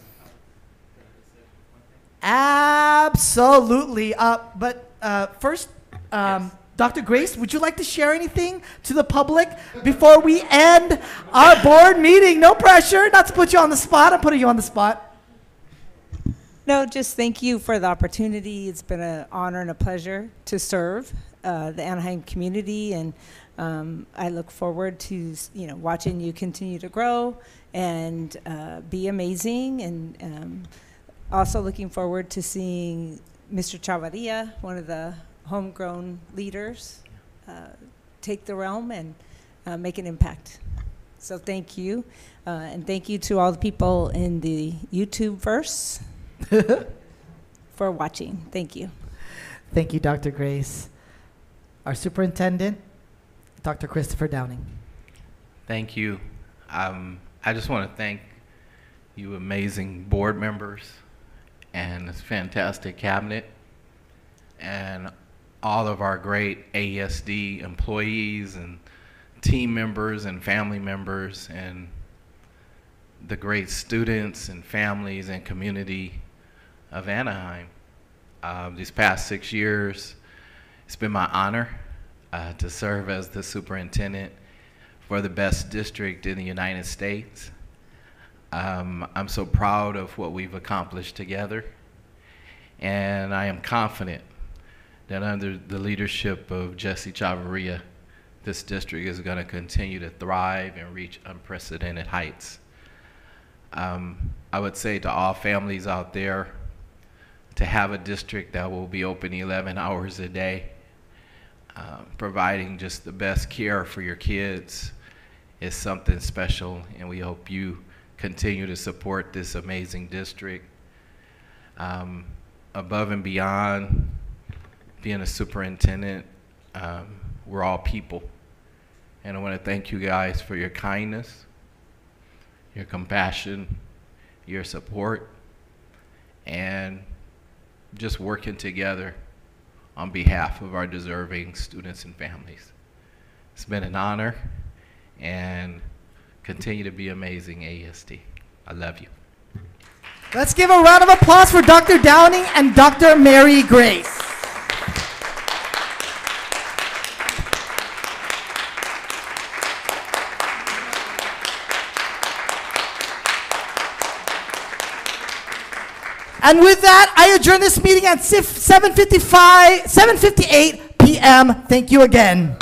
Absolutely. But first, Dr. Grace, would you like to share anything to the public before we end our board meeting? No pressure, not to put you on the spot. I'm putting you on the spot. No, just thank you for the opportunity. It's been an honor and a pleasure to serve the Anaheim community, and I look forward to watching you continue to grow and be amazing, and also looking forward to seeing Mr. Chavarria, one of the homegrown leaders, take the realm and make an impact. So thank you, and thank you to all the people in the YouTube verse for watching. Thank you. Thank you, Dr. Grace. Our superintendent, Dr. Christopher Downing. Thank you. I just want to thank you amazing board members and this fantastic cabinet and all of our great AESD employees and team members and family members and the great students and families and community of Anaheim. These past 6 years, it's been my honor to serve as the superintendent for the best district in the United States. I'm so proud of what we've accomplished together, and I am confident that under the leadership of Jesse Chavarria, this district is going to continue to thrive and reach unprecedented heights. I would say to all families out there, to have a district that will be open 11 hours a day, providing just the best care for your kids is something special, and we hope you continue to support this amazing district. Above and beyond being a superintendent, we're all people. And I want to thank you guys for your kindness, your compassion, your support, and just working together on behalf of our deserving students and families. It's been an honor, and continue to be amazing, AESD. I love you. Let's give a round of applause for Dr. Downing and Dr. Mary Grace. And with that, I adjourn this meeting at 7:58 p.m. Thank you again.